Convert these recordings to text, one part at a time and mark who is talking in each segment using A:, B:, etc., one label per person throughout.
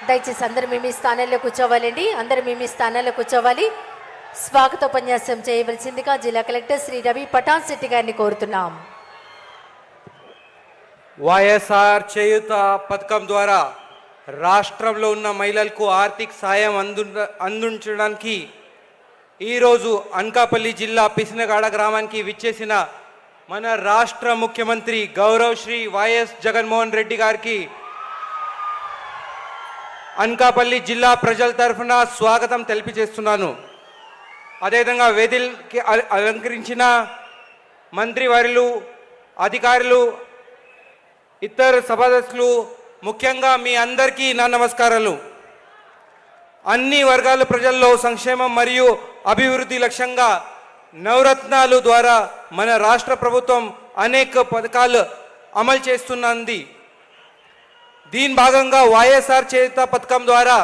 A: దయచేసి అందరూ మీ స్థానాల్లో కూర్చోవాలండి. అందరూ మీ స్థానాల్లో కూర్చోవాలి. స్వాగతోపన్యాసం చేయవలసిందిగా జిల్లా కలెక్టర్ శ్రీ రవి పటాన్ శెట్టి గారిని కోరుతున్నాం.
B: వైఎస్ఆర్ చేయూత పథకం ద్వారా రాష్ట్రంలో ఉన్న మహిళలకు ఆర్థిక సాయం అందించడానికి ఈరోజు అనకాపల్లి జిల్లా పిసినగాడ గ్రామానికి విచ్చేసిన మన రాష్ట్ర ముఖ్యమంత్రి గౌరవ్ శ్రీ వైఎస్ జగన్మోహన్ రెడ్డి గారికి అనకాపల్లి జిల్లా ప్రజల తరఫున స్వాగతం తెలియజేస్తున్నాను. అదేవిధంగా వేదికకి అలంకరించిన మంత్రివర్యులు, అధికారులు, ఇతర సభాసదులు, ముఖ్యంగా మీ అందరికీ నా నమస్కారాలు. అన్ని వర్గాల ప్రజల్లో సంక్షేమం మరియు అభివృద్ధి లక్ష్యంగా నవరత్నాలు ద్వారా మన రాష్ట్ర ప్రభుత్వం అనేక పథకాలు అమలు చేస్తున్నది. దీని భాగంగా వైఎస్ఆర్ చేయూత పథకం ద్వారా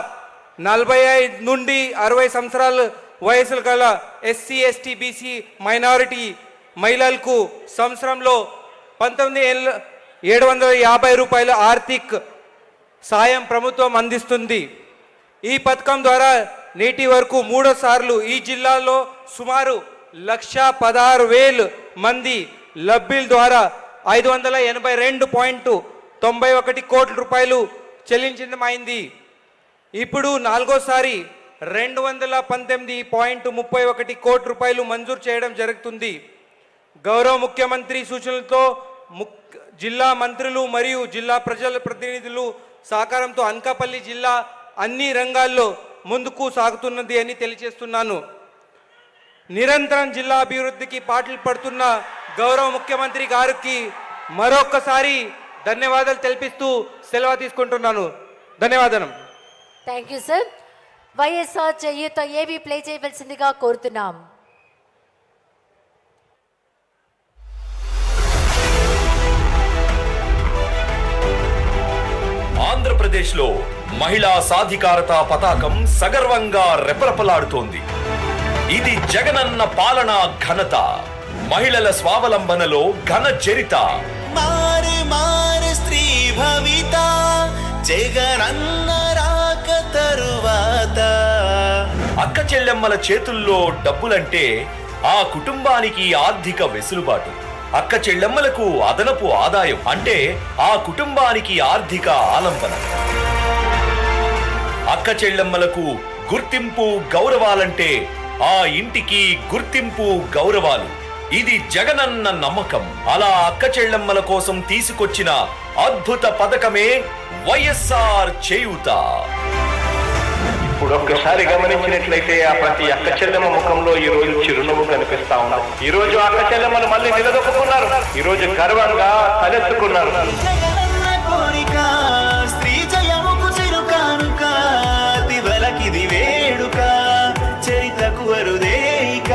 B: 45 నుండి 60 సంవత్సరాల వయసులు గల ఎస్సీ, ఎస్టీ, బీసీ, మైనారిటీ మహిళలకు సంవత్సరంలో 19,750 రూపాయల ఆర్థిక సాయం ప్రభుత్వం అందిస్తుంది. ఈ పథకం ద్వారా నేటి వరకు 3 సార్లు ఈ జిల్లాలో సుమారు 1,16,000 మంది లబ్ధిల ద్వారా 582.91 కోట్ల రూపాయలు చెల్లించడమైంది. ఇప్పుడు 4వసారి 219.31 కోట్ల రూపాయలు మంజూరు చేయడం జరుగుతుంది. గౌరవ ముఖ్యమంత్రి సూచనలతో జిల్లా మంత్రులు మరియు జిల్లా ప్రజల ప్రతినిధులు సహకారంతో అనకాపల్లి జిల్లా అన్ని రంగాల్లో ముందుకు సాగుతున్నది అని తెలియజేస్తున్నాను. నిరంతరం జిల్లా అభివృద్ధికి పాటలు పడుతున్న గౌరవ ముఖ్యమంత్రి గారికి మరొక్కసారి ధన్యవాదాలు తెలిపిస్తూ సెలవు తీసుకుంటున్నాను. ధన్యవాదాలు.
A: Thank you sir. వైఎస్ఆర్ చేయూత ఏవి ప్లే చేయవలసిందిగా కోరుతున్నాం.
C: ఆంధ్రప్రదేశ్లో మహిళా సాధికారత పతాకం సగర్వంగా రెపరెపలాడుతోంది. ఇది జగనన్న పాలన ఘనత, మహిళల స్వావలంబనలో ఘన చరిత.
D: మారి మారి స్త్రీ భవిత జగనన్న రాక తరువాత.
C: అక్క చెల్లెమ్మల చేతుల్లో డబ్బులంటే ఆ కుటుంబానికి ఆర్థిక వెసులుబాటు. అక్క చెల్లెమ్మలకు అదనపు ఆదాయం అంటే ఆ కుటుంబానికి ఆర్థిక ఆలంబన. అక్క చెల్లెమ్మలకు గుర్తింపు, గౌరవాలంటే ఆ ఇంటికి గుర్తింపు, గౌరవాలు. ఇది జగనన్న నమ్మకం. అలా అక్క చెల్లెమ్మల కోసం తీసుకొచ్చిన అద్భుత పథకమే వైఎస్ఆర్ చేయూత.
E: ఇప్పుడు ఒక్కసారి గమనించినట్లయితే ఆ ప్రతి అక్క చెల్లెమ్మ ముఖంలో ఈ రోజు చిరునవ్వు కనిపిస్తా ఉంది. ఈ రోజు అక్క చెల్లెమ్మలు మళ్ళీ నిలదొక్కున్నారు. ఈ రోజు గర్వంగా తలెత్తుకున్నారు.
D: జగనన్న కోరిక స్త్రీ జయముకు చిరు కానుక, దివలకిది వేడుక, చరితకు అరుదేయిక.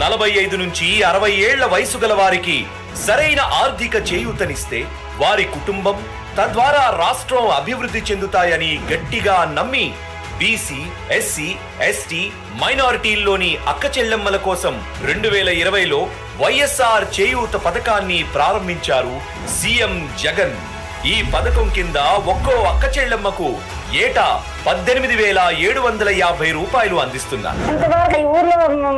C: 45 నుంచి 60 ఏళ్ల వయసు గల వారికి సరైన ఆర్థిక చేయూతనిస్తే వారి కుటుంబం, తద్వారా రాష్ట్రం అభివృద్ధి చెందుతాయని గట్టిగా నమ్మి బీసీ, ఎస్సీ, ఎస్టీ, మైనారిటీల్లోని అక్క చెల్లెమ్మల కోసం 2020లో వైఎస్ఆర్ చేయూత పథకాన్ని ప్రారంభించారు సీఎం జగన్. ఈ పథకం కింద ఒక్కో అక్క చెల్లెమ్మకు ఏటా 18,750 రూపాయలు అందిస్తున్నారు.
F: ఇంతవరకు ఈ ఊర్లో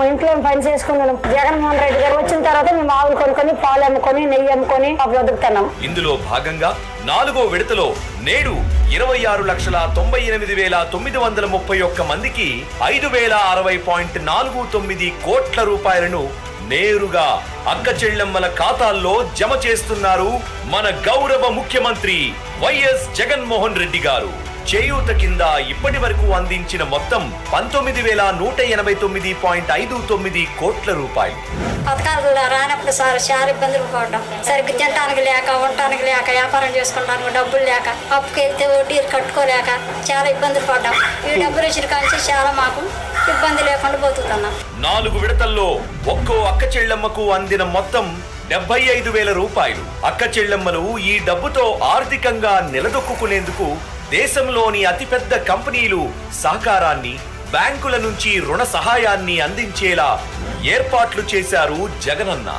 F: ఇంట్లో పని చేసుకున్నాం. జగన్మోహన్ రెడ్డి గారు వచ్చిన తర్వాత మేము ఆవులు కొనుక్కొని, పాలు అమ్ముకొని, నెయ్యి అమ్ముకొని బతుకుతున్నాం.
C: ఇందులో భాగంగా 4వ విడతలో నేడు 26,98,931 మందికి 5,060.49 కోట్ల రూపాయలను నేరుగా అక్క చెల్లెమ్మల ఖాతాల్లో జమ చేస్తున్నారు మన గౌరవ ముఖ్యమంత్రి వైఎస్ జగన్మోహన్ రెడ్డి గారు. చేయూత కింద ఇప్పటి వరకు అందించిన మొత్తం 19,189.59 కోట్ల రూపాయలు.
F: పథకాలు రానప్పుడు చాలా ఇబ్బందులు పడ్డాం. సరిగ్గా తినడానికి లేక, ఉండటానికి లేక, వ్యాపారం చేసుకోవడానికి డబ్బులు లేక, అప్పుకి వెళ్తే వడ్డీలు కట్టుకోలేక చాలా ఇబ్బందులు పడ్డాం. ఈ డబ్బులు వచ్చిన కాంచి చాలా మాకు ఇబ్బంది లేకుండా బతుకుతున్నాం.
C: 4 విడతల్లో ఒక్కో అక్క చెల్లెమ్మకు అందిన మొత్తం 75,000 రూపాయలు. అక్క చెల్లెమ్మలు ఈ డబ్బుతో ఆర్థికంగా నిలదొక్కునేందుకు దేశంలోని అతిపెద్ద కంపెనీలు సహకారాన్ని, బ్యాంకుల నుంచి రుణ సహాయాన్ని అందించేలా ఏర్పాట్లు చేశారు Jagananna.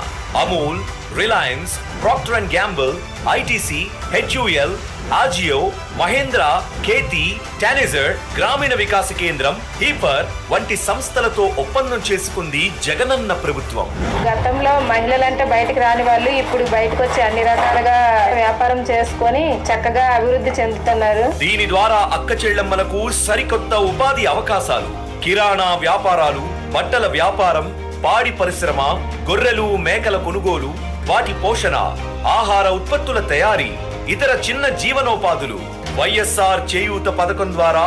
C: Amul, Reliance, Procter and Gamble, ITC, HUL, Ajio, Mahindra, కేతి, టానిజర్, గ్రామీణ వికాస కేంద్రం, హీపర్ వంటి సంస్థలతో ఒప్పందం చేసుకుంది జగనన్న ప్రభుత్వం.
G: గతంలో మహిళలంటే బయటకు రాని వాళ్ళు ఇప్పుడు బయటకు వచ్చి అన్ని రకాలుగా వ్యాపారం చేసుకొని చక్కగా అభివృద్ధి చెందుతున్నారు.
C: దీని ద్వారా అక్క చెల్లెమ్మలకు సరికొత్త ఉపాధి అవకాశాలు, కిరాణా వ్యాపారాలు, బట్టల వ్యాపారం, పాడి పరిశ్రమ, గొర్రెలు మేకల కొనుగోలు, వాటి పోషణ, ఆహార ఉత్పత్తుల తయారీ, ఇతర చిన్న జీవనోపాధులు. వైఎస్ఆర్ చేయూత పథకం ద్వారా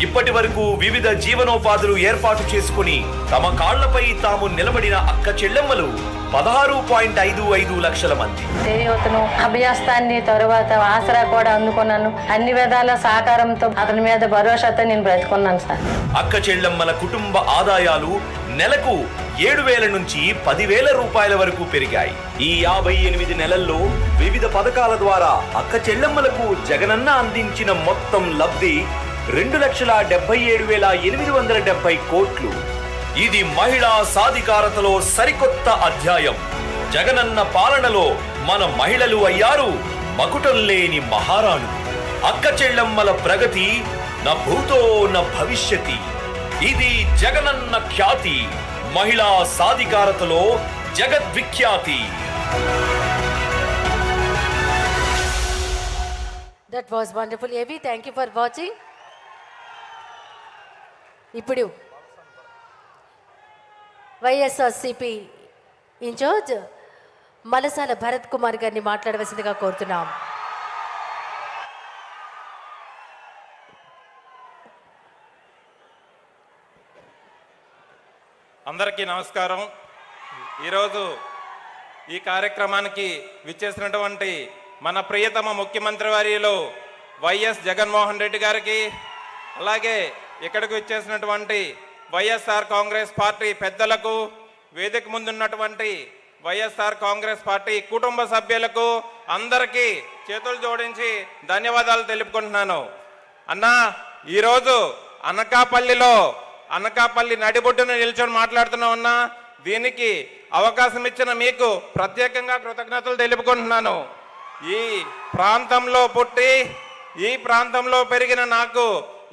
C: ఇప్పటి వరకు వివిధ జీవనోపాధులు ఏర్పాటు చేసుకుని తమ కాళ్లపై తాము నిలబడిన అక్క చెల్లెమ్మలు 16.55 లక్షల మంది.
G: చేయూతను, అభయాస్తాన్ని, తరువాత ఆసరా కూడా అందుకున్నాను. అన్ని విధాల సహకారంతో అతని మీద భరోసాతో నేను బ్రతుకున్నాను సార్.
C: అక్క చెల్లెమ్మల కుటుంబ ఆదాయాలు నెలకు 7,000 నుంచి 10,000 రూపాయల వరకు పెరిగాయి. ఈ 58 నెలల్లో వివిధ పథకాల ద్వారా అక్క చెల్లెమ్మలకు జగనన్న అందించిన మొత్తం లబ్ధి 2,77,870 కోట్లు. ఇది మహిళా సాధికారతలో సరికొత్త అధ్యాయం. జగనన్న పాలనలో మన మహిళలు అయ్యారు మకుటం లేని మహారాణులు. అక్క చెల్లెమ్మల ప్రగతి న భూతో న భవిష్యతి. ఇది జగనన్న ఖ్యాతి, మహిళా సాధికారతలో జగద్విఖ్యాతి.
A: దట్ వాస్ వండర్ఫుల్ ఏవి. Thank you for watching. ఇప్పుడు వైఎస్ఆర్సిపి ఇన్ఛార్జ్ మలసాల భరత్ కుమార్ గారిని మాట్లాడవలసిందిగా కోరుతున్నాం.
H: అందరికీ నమస్కారం. ఈరోజు ఈ కార్యక్రమానికి విచ్చేసినటువంటి మన ప్రియతమ ముఖ్యమంత్రి వర్యులు వైఎస్ జగన్మోహన్ రెడ్డి గారికి, అలాగే ఇక్కడికి విచ్చేసినటువంటి వైఎస్ఆర్ కాంగ్రెస్ పార్టీ పెద్దలకు, వేదిక ముందున్నటువంటి వైఎస్ఆర్ కాంగ్రెస్ పార్టీ కుటుంబ సభ్యులకు అందరికీ చేతులు జోడించి ధన్యవాదాలు తెలుపుకుంటున్నాను. అన్నా, ఈరోజు అనకాపల్లి నడిబొడ్డున నిల్చొని మాట్లాడుతున్నా ఉన్నా, దీనికి అవకాశం ఇచ్చిన మీకు ప్రత్యేకంగా కృతజ్ఞతలు తెలుపుకుంటున్నాను. ఈ ప్రాంతంలో పుట్టి ఈ ప్రాంతంలో పెరిగిన నాకు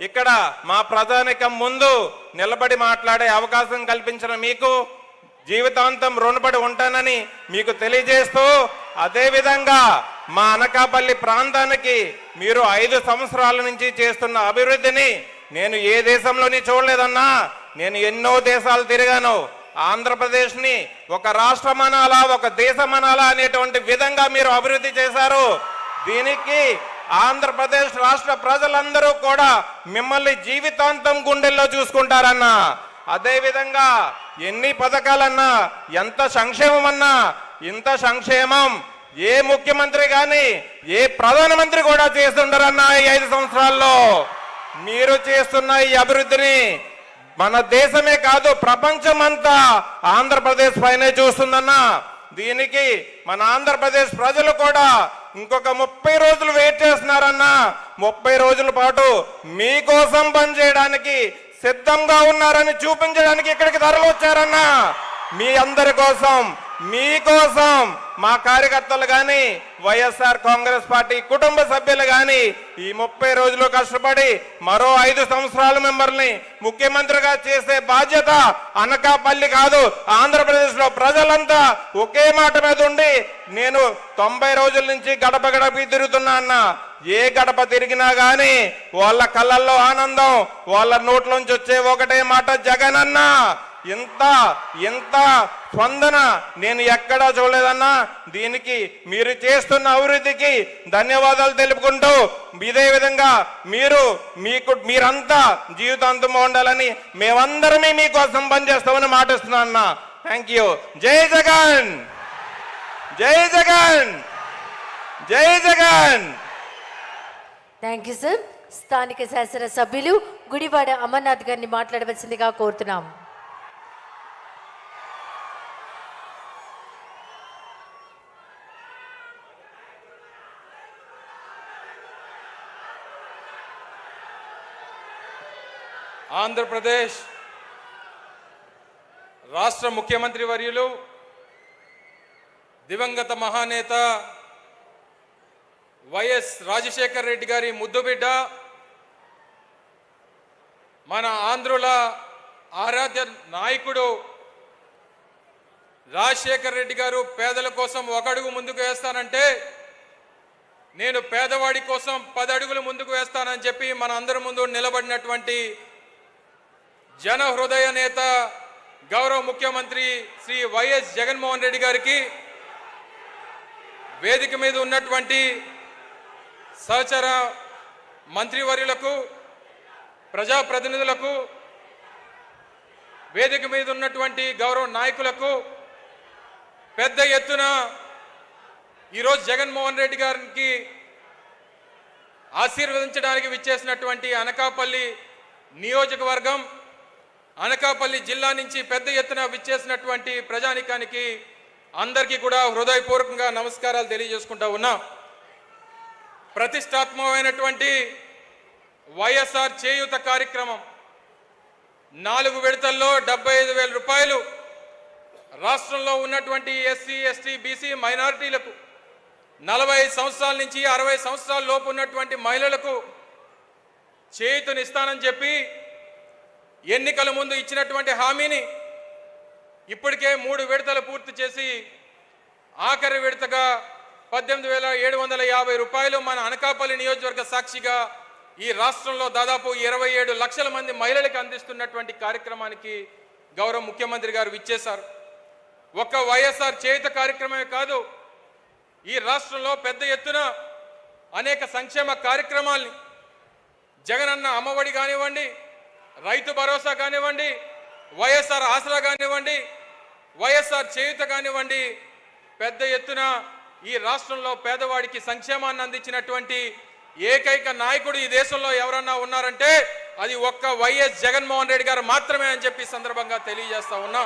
H: ఇక్కడ మా ప్రజానికం ముందు నిలబడి మాట్లాడే అవకాశం కల్పించిన మీకు జీవితాంతం రుణపడి ఉంటానని మీకు తెలియజేస్తూ, అదేవిధంగా మా అనకాపల్లి ప్రాంతానికి మీరు 5 సంవత్సరాల నుంచి చేస్తున్న అభివృద్ధిని నేను ఏ దేశంలోని చూడలేదన్నా. నేను ఎన్నో దేశాలు తిరిగాను. ఆంధ్రప్రదేశ్ని ఒక రాష్ట్రమనాలా, ఒక దేశమనాలా అనేటువంటి విధంగా మీరు అభివృద్ధి చేశారు. దీనికి ఆంధ్రప్రదేశ్ రాష్ట్ర ప్రజలందరూ కూడా మిమ్మల్ని జీవితాంతం గుండెల్లో చూసుకుంటారన్నా. అదేవిధంగా ఎన్ని పథకాలన్నా, ఎంత సంక్షేమం అన్నా, ఇంత సంక్షేమం ఏ ముఖ్యమంత్రి కానీ ఏ ప్రధానమంత్రి కూడా చేస్తుంటారన్నా. ఈ 5 సంవత్సరాల్లో మీరు చేస్తున్న ఈ అభివృద్ధిని మన దేశమే కాదు ప్రపంచమంతా ఆంధ్రప్రదేశ్ పైనే చూస్తుందన్నా. దీనికి మన ఆంధ్రప్రదేశ్ ప్రజలు కూడా ఇంకొక 30 రోజులు వెయిట్ చేస్తున్నారన్నా. 30 రోజుల పాటు మీకోసం పనిచేయడానికి సిద్ధంగా ఉన్నారని చూపించడానికి ఇక్కడికి తరలి వచ్చారన్నా. మీ అందరి కోసం, మీకోసం మా కార్యకర్తలు కానీ వైఎస్ఆర్ కాంగ్రెస్ పార్టీ కుటుంబ సభ్యులు కానీ ఈ 30 రోజులు కష్టపడి మరో 5 సంవత్సరాలు మిమ్మల్ని ముఖ్యమంత్రిగా చేసే బాధ్యత అనకాపల్లి కాదు, ఆంధ్రప్రదేశ్ లో ప్రజలంతా ఒకే మాట మీద ఉండి, నేను 90 రోజుల నుంచి గడప గడపకి తిరుగుతున్నా అన్న. ఏ గడప తిరిగినా గాని వాళ్ళ కళ్ళల్లో ఆనందం, వాళ్ళ నోట్లోంచి వచ్చే ఒకటే మాట జగనన్న. ఇంత స్పందన నేను ఎక్కడా చూడలేదన్నా. దీనికి మీరు చేస్తున్న అభివృద్ధికి ధన్యవాదాలు తెలుపుకుంటూ, ఇదే విధంగా మీరంతా జీవితాంతం ఉండాలని మేమందరమే మీకోసం పనిచేస్తామని మాటిస్తున్నా అన్న. Thank you. జై జగన్, జై జగన్, జై జగన్.
A: Thank you sir. స్థానిక శాసన సభ్యులు గుడివాడ అమర్నాథ్ గారిని మాట్లాడవలసిందిగా కోరుతున్నాం.
B: ఆంధ్రప్రదేశ్ రాష్ట్ర ముఖ్యమంత్రి వర్యులు దివంగత మహానేత వైఎస్ రాజశేఖర్ రెడ్డి గారి ముద్దుబిడ్డ, మన ఆంధ్రుల ఆరాధ్య నాయకుడు రాజశేఖర్ రెడ్డి గారు పేదల కోసం ఒక అడుగు ముందుకు వేస్తానంటే నేను పేదవాడి కోసం 10 అడుగులు ముందుకు వేస్తానని చెప్పి మన అందరి ముందు నిలబడినటువంటి జన హృదయ నేత గౌరవ ముఖ్యమంత్రి శ్రీ వైఎస్ జగన్మోహన్ రెడ్డి గారికి, వేదిక మీద ఉన్నటువంటి సహచర మంత్రివర్యులకు, ప్రజాప్రతినిధులకు, వేదిక మీద ఉన్నటువంటి గౌరవ నాయకులకు పెద్ద ఎత్తున ఈరోజు జగన్మోహన్ రెడ్డి గారికి ఆశీర్వదించడానికి విచ్చేసినటువంటి అనకాపల్లి నియోజకవర్గం, అనకాపల్లి జిల్లా నుంచి పెద్ద ఎత్తున విచ్చేసినటువంటి ప్రజానికానికి అందరికీ కూడా హృదయపూర్వకంగా నమస్కారాలు తెలియజేసుకుంటా ఉన్నా. ప్రతిష్టాత్మకమైనటువంటి వైఎస్ఆర్ చేయూత కార్యక్రమం 4 విడతల్లో 75,000 రూపాయలు రాష్ట్రంలో ఉన్నటువంటి ఎస్సీ, ఎస్టీ, బీసీ మైనారిటీలకు, 40 సంవత్సరాల నుంచి 60 సంవత్సరాల లోపు ఉన్నటువంటి మహిళలకు చేయూతనిస్తానని చెప్పి ఎన్నికల ముందు ఇచ్చినటువంటి హామీని ఇప్పటికే 3 విడతలు పూర్తి చేసి ఆఖరి విడతగా 18,750 రూపాయలు మన అనకాపల్లి నియోజకవర్గ సాక్షిగా ఈ రాష్ట్రంలో దాదాపు 27 లక్షల మంది మహిళలకు అందిస్తున్నటువంటి కార్యక్రమానికి గౌరవ ముఖ్యమంత్రి గారు విచ్చేశారు. ఒక్క వైఎస్ఆర్ చేయూత కార్యక్రమమే కాదు, ఈ రాష్ట్రంలో పెద్ద ఎత్తున అనేక సంక్షేమ కార్యక్రమాల్ని జగనన్న అమ్మఒడి కానివ్వండి, రైతు భరోసా కానివ్వండి, వైఎస్ఆర్ ఆసరా కానివ్వండి, వైఎస్ఆర్ చేయూత కానివ్వండి, పెద్ద ఎత్తున ఈ రాష్ట్రంలో పేదవాడికి సంక్షేమాన్ని అందించినటువంటి ఏకైక నాయకుడు ఈ దేశంలో ఎవరన్నా ఉన్నారంటే అది ఒక్క వైఎస్ జగన్మోహన్ రెడ్డి గారు మాత్రమే అని చెప్పి సందర్భంగా తెలియజేస్తా ఉన్నా.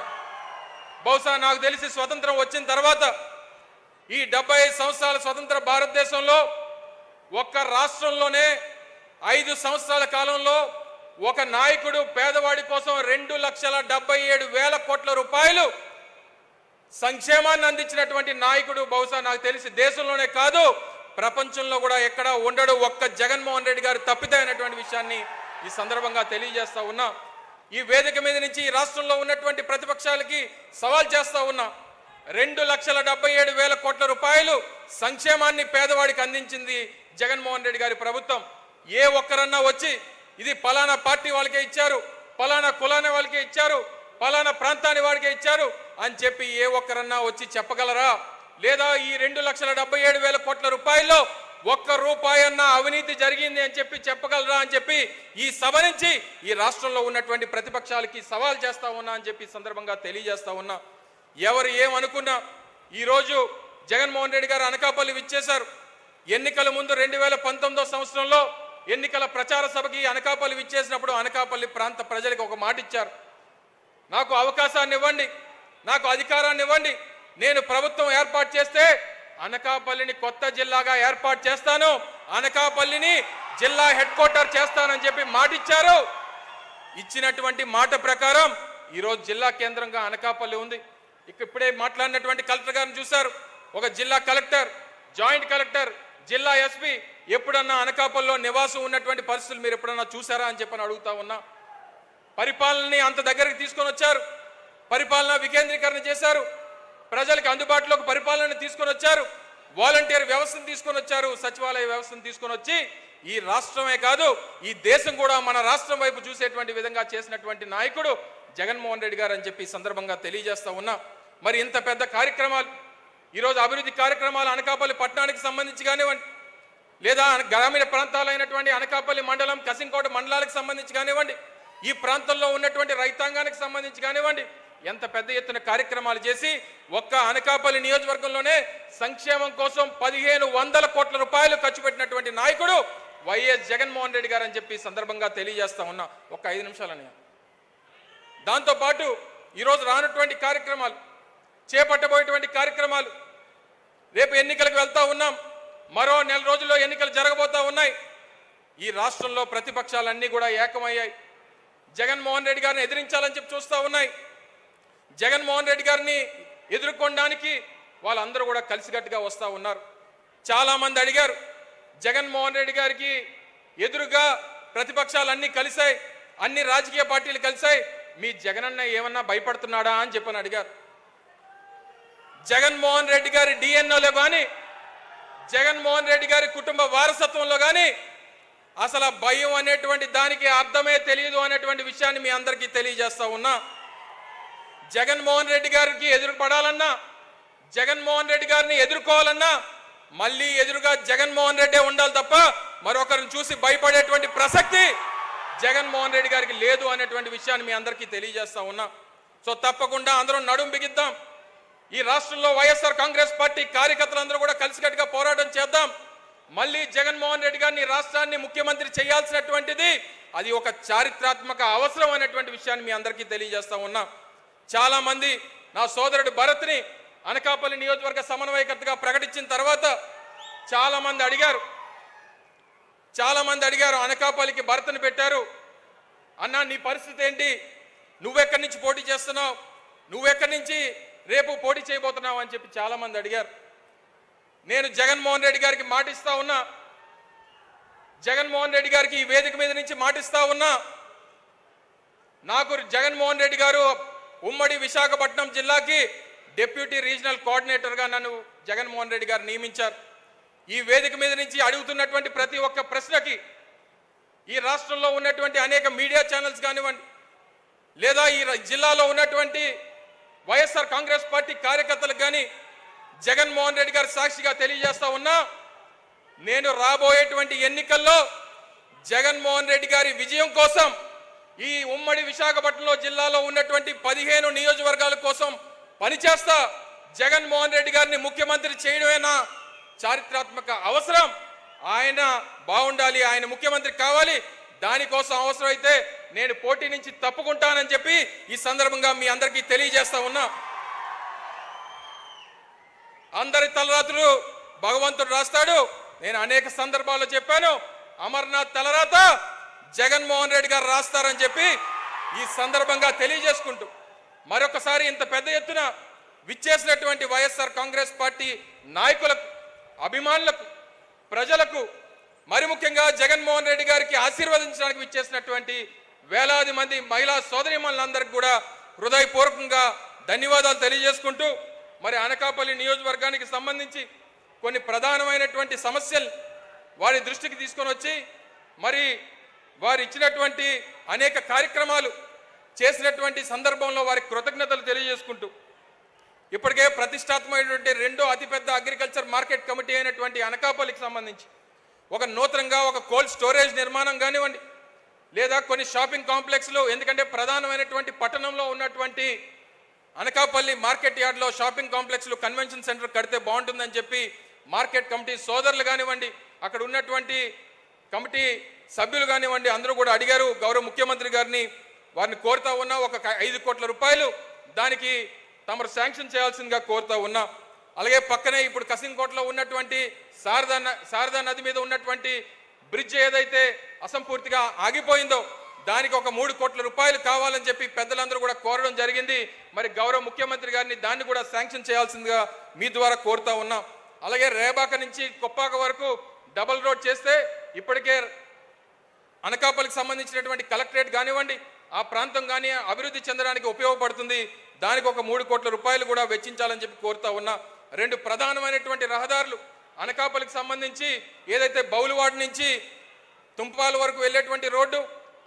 B: బహుశా నాకు తెలిసి స్వతంత్రం వచ్చిన తర్వాత ఈ 75 సంవత్సరాల స్వతంత్ర భారతదేశంలో ఒక్క రాష్ట్రంలోనే 5 సంవత్సరాల కాలంలో ఒక నాయకుడు పేదవాడి కోసం 2,77,000 కోట్ల రూపాయలు సంక్షేమాన్ని అందించినటువంటి నాయకుడు బహుశా నాకు తెలిసి దేశంలోనే కాదు ప్రపంచంలో కూడా ఎక్కడా ఉండడు. ఒక్క జగన్మోహన్ రెడ్డి గారు తప్పితే అయినటువంటి విషయాన్ని ఈ సందర్భంగా తెలియజేస్తా ఉన్నా. ఈ వేదిక మీద నుంచి ఈ రాష్ట్రంలో ఉన్నటువంటి ప్రతిపక్షాలకి సవాల్ చేస్తా ఉన్నా. 2,77,000 కోట్ల రూపాయలు సంక్షేమాన్ని పేదవాడికి అందించింది జగన్మోహన్ రెడ్డి గారి ప్రభుత్వం. ఏ ఒక్కరన్నా వచ్చి ఇది పలానా పార్టీ వాళ్ళకే ఇచ్చారు, పలానా కులాన్ని వాళ్ళకే ఇచ్చారు, పలానా ప్రాంతాన్ని వాడికే ఇచ్చారు అని చెప్పి ఏ ఒక్కరన్నా వచ్చి చెప్పగలరా? లేదా ఈ 2,77,000 కోట్ల రూపాయల్లో ₹1 అన్న అవినీతి జరిగింది అని చెప్పి చెప్పగలరా అని చెప్పి ఈ సభ నుంచి ఈ రాష్ట్రంలో ఉన్నటువంటి ప్రతిపక్షాలకి సవాల్ చేస్తా ఉన్నా అని చెప్పి సందర్భంగా తెలియజేస్తా ఉన్నా. ఎవరు ఏమనుకున్నా ఈరోజు జగన్మోహన్ రెడ్డి గారు అనకాపల్లి విచ్చేశారు. ఎన్నికల ముందు 2019 సంవత్సరంలో ఎన్నికల ప్రచార సభకి అనకాపల్లి విచ్చేసినప్పుడు అనకాపల్లి ప్రాంత ప్రజలకు ఒక మాట ఇచ్చారు, నాకు అవకాశాన్ని ఇవ్వండి, నాకు అధికారాన్ని ఇవ్వండి, నేను ప్రభుత్వం ఏర్పాటు చేస్తే అనకాపల్లిని కొత్త జిల్లాగా ఏర్పాటు చేస్తాను, అనకాపల్లిని జిల్లా హెడ్ క్వార్టర్ చేస్తానని చెప్పి మాట ఇచ్చారు. ఇచ్చినటువంటి మాట ప్రకారం ఈరోజు జిల్లా కేంద్రంగా అనకాపల్లి ఉంది. ఇప్పుడే మాట్లాడినటువంటి కలెక్టర్ గారిని చూశారు. ఒక జిల్లా కలెక్టర్, జాయింట్ కలెక్టర్, జిల్లా ఎస్పీ ఎప్పుడన్నా అనకాపల్లిలో నివాసం ఉన్నటువంటి పరిస్థితులు మీరు ఎప్పుడన్నా చూసారా అని చెప్పని అడుగుతా ఉన్నా. పరిపాలనని అంత దగ్గరికి తీసుకొని వచ్చారు, పరిపాలన వికేంద్రీకరణ చేశారు, ప్రజలకు అందుబాటులోకి పరిపాలన తీసుకొని వచ్చారు, వాలంటీర్ వ్యవస్థను తీసుకొని వచ్చారు, సచివాలయ వ్యవస్థను తీసుకొని వచ్చి ఈ రాష్ట్రమే కాదు ఈ దేశం కూడా మన రాష్ట్రం వైపు చూసేటువంటి విధంగా చేసినటువంటి నాయకుడు జగన్మోహన్ రెడ్డి గారు అని చెప్పి సందర్భంగా తెలియజేస్తా ఉన్నా. మరి ఇంత పెద్ద కార్యక్రమాలు ఈరోజు అభివృద్ధి కార్యక్రమాలు అనకాపల్లి పట్టణానికి సంబంధించి కానివ్వండి, లేదా గ్రామీణ ప్రాంతాలైనటువంటి అనకాపల్లి మండలం, కసింకోట మండలాలకు సంబంధించి కానివ్వండి, ఈ ప్రాంతంలో ఉన్నటువంటి రైతాంగానికి సంబంధించి కానివ్వండి, ఎంత పెద్ద ఎత్తున కార్యక్రమాలు చేసి ఒక్క అనకాపల్లి నియోజకవర్గంలోనే సంక్షేమం కోసం 1,500 కోట్ల రూపాయలు ఖర్చు పెట్టినటువంటి నాయకుడు వైఎస్ జగన్మోహన్ రెడ్డి గారు అని చెప్పి సందర్భంగా తెలియజేస్తా ఉన్నా. ఒక్క 5 నిమిషాలని. దాంతోపాటు ఈరోజు రానటువంటి కార్యక్రమాలు, చేపట్టబోయేటువంటి కార్యక్రమాలు, రేపు ఎన్నికలకు వెళ్తా ఉన్నాం, మరో నెల రోజుల్లో ఎన్నికలు జరగబోతా ఉన్నాయి. ఈ రాష్ట్రంలో ప్రతిపక్షాలన్నీ కూడా ఏకమయ్యాయి, జగన్మోహన్ రెడ్డి గారిని ఎదిరించాలని చెప్పి చూస్తూ ఉన్నాయి. జగన్మోహన్ రెడ్డి గారిని ఎదుర్కొనడానికి
I: వాళ్ళందరూ కూడా కలిసికట్టుగా వస్తూ ఉన్నారు. చాలామంది అడిగారు, జగన్మోహన్ రెడ్డి గారికి ఎదురుగా ప్రతిపక్షాలన్నీ కలిశాయి, అన్ని రాజకీయ పార్టీలు కలిశాయి, మీ జగనన్న ఏమన్నా భయపడుతున్నాడా అని చెప్పని అడిగారు. జగన్మోహన్ రెడ్డి గారి డిఎన్ఓలో కానీ, జగన్మోహన్ రెడ్డి గారి కుటుంబ వారసత్వంలో కానీ అసలు భయం అనేటువంటి దానికి అర్థమే తెలియదు అనేటువంటి విషయాన్ని మీ అందరికీ తెలియజేస్తా ఉన్నా. జగన్మోహన్ రెడ్డి గారికి ఎదురుపడాలన్నా, జగన్మోహన్ రెడ్డి గారిని ఎదుర్కోవాలన్నా మళ్ళీ ఎదురుగా జగన్మోహన్ రెడ్డే ఉండాలి తప్ప మరొకరిని చూసి భయపడేటువంటి ప్రసక్తి జగన్మోహన్ రెడ్డి గారికి లేదు అనేటువంటి విషయాన్ని మీ అందరికీ తెలియజేస్తా ఉన్నా. సో తప్పకుండా అందరం నడుం బిగిద్దాం. ఈ రాష్ట్రంలో వైఎస్ఆర్ కాంగ్రెస్ పార్టీ కార్యకర్తలందరూ కూడా కలిసికట్టుగా పోరాటం చేద్దాం. మళ్ళీ జగన్మోహన్ రెడ్డి గారిని రాష్ట్రాన్ని ముఖ్యమంత్రి చేయాల్సినటువంటిది అది ఒక చారిత్రాత్మక అవసరం అనేటువంటి విషయాన్ని మీ అందరికీ తెలియజేస్తా ఉన్నా. చాలా మంది నా సోదరుడు భరత్ని అనకాపల్లి నియోజకవర్గ సమన్వయకర్తగా ప్రకటించిన తర్వాత చాలా మంది అడిగారు అనకాపల్లికి భరత్ని పెట్టారు అన్నా, నీ పరిస్థితి ఏంటి, నువ్వెక్కడి నుంచి పోటీ చేస్తున్నావు, నువ్వెక్కడి నుంచి రేపు పోటీ చేయబోతున్నావు అని చెప్పి చాలా మంది అడిగారు. నేను జగన్మోహన్ రెడ్డి గారికి మాటిస్తా ఉన్నా, జగన్మోహన్ రెడ్డి గారికి ఈ వేదిక మీద నుంచి మాటిస్తా ఉన్నా, నాకు జగన్మోహన్ రెడ్డి గారు ఉమ్మడి విశాఖపట్నం జిల్లాకి డిప్యూటీ రీజనల్ కోఆర్డినేటర్గా నన్ను జగన్మోహన్ రెడ్డి గారు నియమించారు. ఈ వేదిక మీద నుంచి అడుగుతున్నటువంటి ప్రతి ఒక్క ప్రశ్నకి ఈ రాష్ట్రంలో ఉన్నటువంటి అనేక మీడియా ఛానల్స్ కానివ్వండి, లేదా ఈ జిల్లాలో ఉన్నటువంటి వైఎస్ఆర్ కాంగ్రెస్ పార్టీ కార్యకర్తలకు కానీ జగన్మోహన్ రెడ్డి గారి సాక్షిగా తెలియజేస్తా ఉన్నా, నేను రాబోయేటువంటి ఎన్నికల్లో జగన్మోహన్ రెడ్డి గారి విజయం కోసం ఈ ఉమ్మడి విశాఖపట్నంలో జిల్లాలో ఉన్నటువంటి 15 నియోజకవర్గాల కోసం పనిచేస్తా. జగన్మోహన్ రెడ్డి గారిని ముఖ్యమంత్రి చేయడమేనా చారిత్రాత్మక అవసరం, ఆయన బాగుండాలి, ఆయన ముఖ్యమంత్రి కావాలి, దానికోసం అవసరమైతే నేను పోటీ నుంచి తప్పుకుంటానని చెప్పి ఈ సందర్భంగా మీ అందరికీ తెలియజేస్తా ఉన్నా. అందరి తలరాతులు భగవంతుడు రాస్తాడు. నేను అనేక సందర్భాల్లో చెప్పాను, అమర్నాథ్ తలరాత జగన్మోహన్ రెడ్డి గారు రాస్తారని చెప్పి ఈ సందర్భంగా తెలియజేసుకుంటూ మరొకసారి ఇంత పెద్ద ఎత్తున విచ్చేసినటువంటి వైఎస్ఆర్ కాంగ్రెస్ పార్టీ నాయకులకు, అభిమానులకు, ప్రజలకు, మరి ముఖ్యంగా జగన్మోహన్ రెడ్డి గారికి ఆశీర్వదించడానికి విచ్చేసినటువంటి వేలాది మంది మహిళా సోదరీమణులందరికీ కూడా హృదయపూర్వకంగా ధన్యవాదాలు తెలియజేసుకుంటూ, మరి అనకాపల్లి నియోజకవర్గానికి సంబంధించి కొన్ని ప్రధానమైనటువంటి సమస్యలు వారి దృష్టికి తీసుకొని వచ్చి మరి వారు ఇచ్చినటువంటి అనేక కార్యక్రమాలు చేసినటువంటి సందర్భంలో వారికి కృతజ్ఞతలు తెలియజేసుకుంటూ, ఇప్పటికే ప్రతిష్టాత్మకమైనటువంటి రెండో అతిపెద్ద అగ్రికల్చర్ మార్కెట్ కమిటీ అయినటువంటి అనకాపల్లికి సంబంధించి ఒక నూతనంగా ఒక కోల్డ్ స్టోరేజ్ నిర్మాణం కానివ్వండి, లేదా కొన్ని షాపింగ్ కాంప్లెక్స్లు, ఎందుకంటే ప్రధానమైనటువంటి పట్టణంలో ఉన్నటువంటి అనకాపల్లి మార్కెట్ యార్డ్లో షాపింగ్ కాంప్లెక్స్లు, కన్వెన్షన్ సెంటర్ కడితే బాగుంటుందని చెప్పి మార్కెట్ కమిటీ సోదరులు కానివ్వండి, అక్కడ ఉన్నటువంటి కమిటీ సభ్యులు కానివ్వండి, అందరూ కూడా అడిగారు గౌరవ ముఖ్యమంత్రి గారిని. వారిని కోరుతా ఉన్నా ఒక 5 కోట్ల రూపాయలు దానికి తమరు శాంక్షన్ చేయాల్సిందిగా కోరుతా ఉన్నా. అలాగే పక్కనే ఇప్పుడు కసింకోటలో ఉన్నటువంటి శారదా నది మీద ఉన్నటువంటి బ్రిడ్జ్ ఏదైతే అసంపూర్తిగా ఆగిపోయిందో దానికి ఒక 3 కోట్ల రూపాయలు కావాలని చెప్పి పెద్దలందరూ కూడా కోరడం జరిగింది. మరి గౌరవ ముఖ్యమంత్రి గారిని దాన్ని కూడా శాంక్షన్ చేయాల్సిందిగా మీ ద్వారా కోరుతా ఉన్నాం. అలాగే రేబాక నుంచి కొప్పాక వరకు డబుల్ రోడ్ చేస్తే ఇప్పటికే అనకాపల్లికి సంబంధించినటువంటి కలెక్టరేట్ కానివ్వండి, ఆ ప్రాంతం కానీ అభివృద్ధి చెందడానికి ఉపయోగపడుతుంది. దానికి ఒక 3 కోట్ల రూపాయలు కూడా వెచ్చించాలని చెప్పి కోరుతా ఉన్నా. 2 ప్రధానమైనటువంటి రహదారులు అనకాపల్లికి సంబంధించి ఏదైతే బౌలువాడ నుంచి తుంపాల వరకు వెళ్ళేటువంటి రోడ్డు,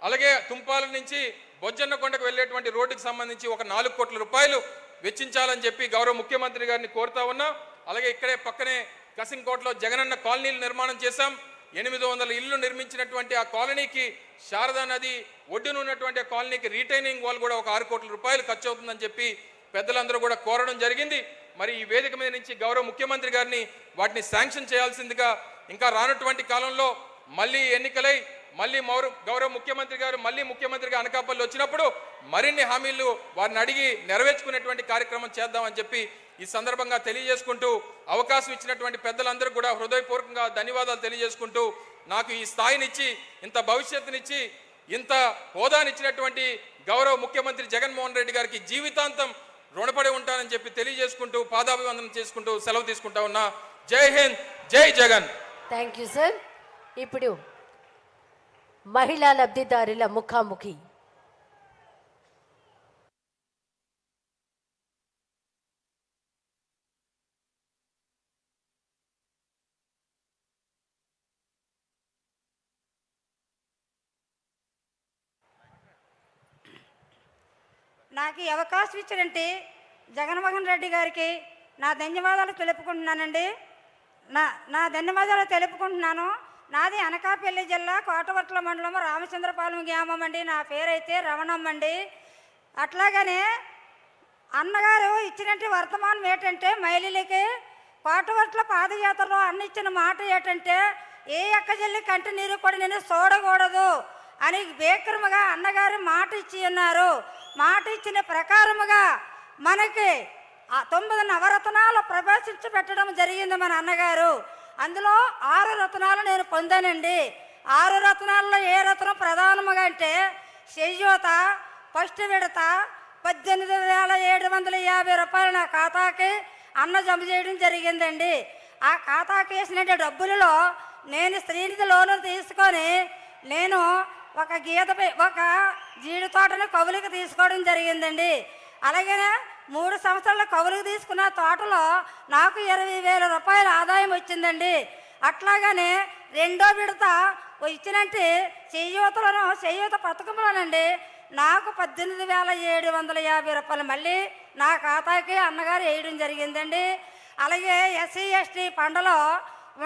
I: అలాగే తుంపాల నుంచి బొజ్జన్నకొండకు వెళ్ళేటువంటి రోడ్డుకి సంబంధించి ఒక 4 కోట్ల రూపాయలు వెచ్చించాలని చెప్పి గౌరవ ముఖ్యమంత్రి గారిని కోరుతా ఉన్నా. అలాగే ఇక్కడే పక్కనే కసింకోటలో జగనన్న కాలనీలు నిర్మాణం చేశాం. 800 ఇళ్లు నిర్మించినటువంటి ఆ కాలనీకి, శారదా నది ఒడ్డున ఉన్నటువంటి ఆ కాలనీకి రీటైనింగ్ వాల్ కూడా ఒక 6 కోట్ల రూపాయలు ఖర్చు అవుతుందని చెప్పి పెద్దలందరూ కూడా కోరడం జరిగింది. మరి ఈ వేదిక మీద నుంచి గౌరవ ముఖ్యమంత్రి గారిని వాటిని శాంక్షన్ చేయాల్సిందిగా, ఇంకా రానటువంటి కాలంలో మళ్ళీ ఎన్నికలై మళ్ళీ గౌరవ ముఖ్యమంత్రి గారు మళ్ళీ ముఖ్యమంత్రిగా అనకాపల్లి వచ్చినప్పుడు మరిన్ని హామీలు వారిని అడిగి నెరవేర్చుకునేటువంటి కార్యక్రమం చేద్దామని చెప్పి ఈ సందర్భంగా తెలియజేసుకుంటూ, అవకాశం ఇచ్చినటువంటి పెద్దలందరూ కూడా హృదయపూర్వకంగా ధన్యవాదాలు తెలియజేసుకుంటూ, నాకు ఈ స్థాయినిచ్చి, ఇంత భవిష్యత్తునిచ్చి, ఇంత హోదానిచ్చినటువంటి గౌరవ ముఖ్యమంత్రి జగన్మోహన్ రెడ్డి గారికి జీవితాంతం రుణపడి ఉంటానని చెప్పి తెలియజేసుకుంటూ పాదాభివందనం చేసుకుంటూ సెలవు తీసుకుంటా ఉన్నా. జై హింద్, జై జగన్.
A: Thank you sir. ఇప్పుడు మహిళా లబ్ధిదారుల ముఖాముఖి.
J: నాకు ఈ అవకాశం ఇచ్చినంటే జగన్మోహన్ రెడ్డి గారికి నా ధన్యవాదాలు తెలుపుకుంటున్నానండి. నా ధన్యవాదాలు తెలుపుకుంటున్నాను. నాది అనకాపల్లి జిల్లా కోటవర్ట్ల మండలం రామచంద్రపాలెం గ్రామం అండి. నా పేరైతే రమణమ్మ అండి. అట్లాగనే అన్నగారు ఇచ్చినట్టు వర్తమానం ఏంటంటే మహిళలకి కోటవర్ట్ల పాదయాత్రలో అన్న ఇచ్చిన మాట ఏంటంటే ఏ అక్కజల్లి కంటి నీరు కూడా నేను చూడకూడదు అని బేకరముగా అన్నగారు మాట ఇచ్చి ఉన్నారు. మాట ఇచ్చిన ప్రకారముగా మనకి 9 నవరత్నాలు ప్రవేశించి పెట్టడం జరిగింది మన అన్నగారు. అందులో 6 రత్నాలు నేను పొందానండి. 6 రత్నాల్లో ఏ రత్నం ప్రధానముగా అంటే చేయూత ఫస్ట్ విడత 18,750 రూపాయలు నా ఖాతాకి అన్న జమ చేయడం జరిగిందండి. ఆ ఖాతాకి వేసిన డబ్బులలో నేను శ్రీనిధి లోను తీసుకొని నేను ఒక ఒక జీడి తోటను కవులకు తీసుకోవడం జరిగిందండి. అలాగే 3 సంవత్సరాల కవులకు తీసుకున్న తోటలో నాకు 20,000 రూపాయల ఆదాయం వచ్చిందండి. అట్లాగనే రెండో విడత ఇచ్చినట్టు చేయూత పథకంలోనండి నాకు 18,750 రూపాయలు మళ్ళీ నా ఖాతాకి అన్నగారు వేయడం జరిగిందండి. అలాగే ఎస్సీ ఎస్టీ పంటలో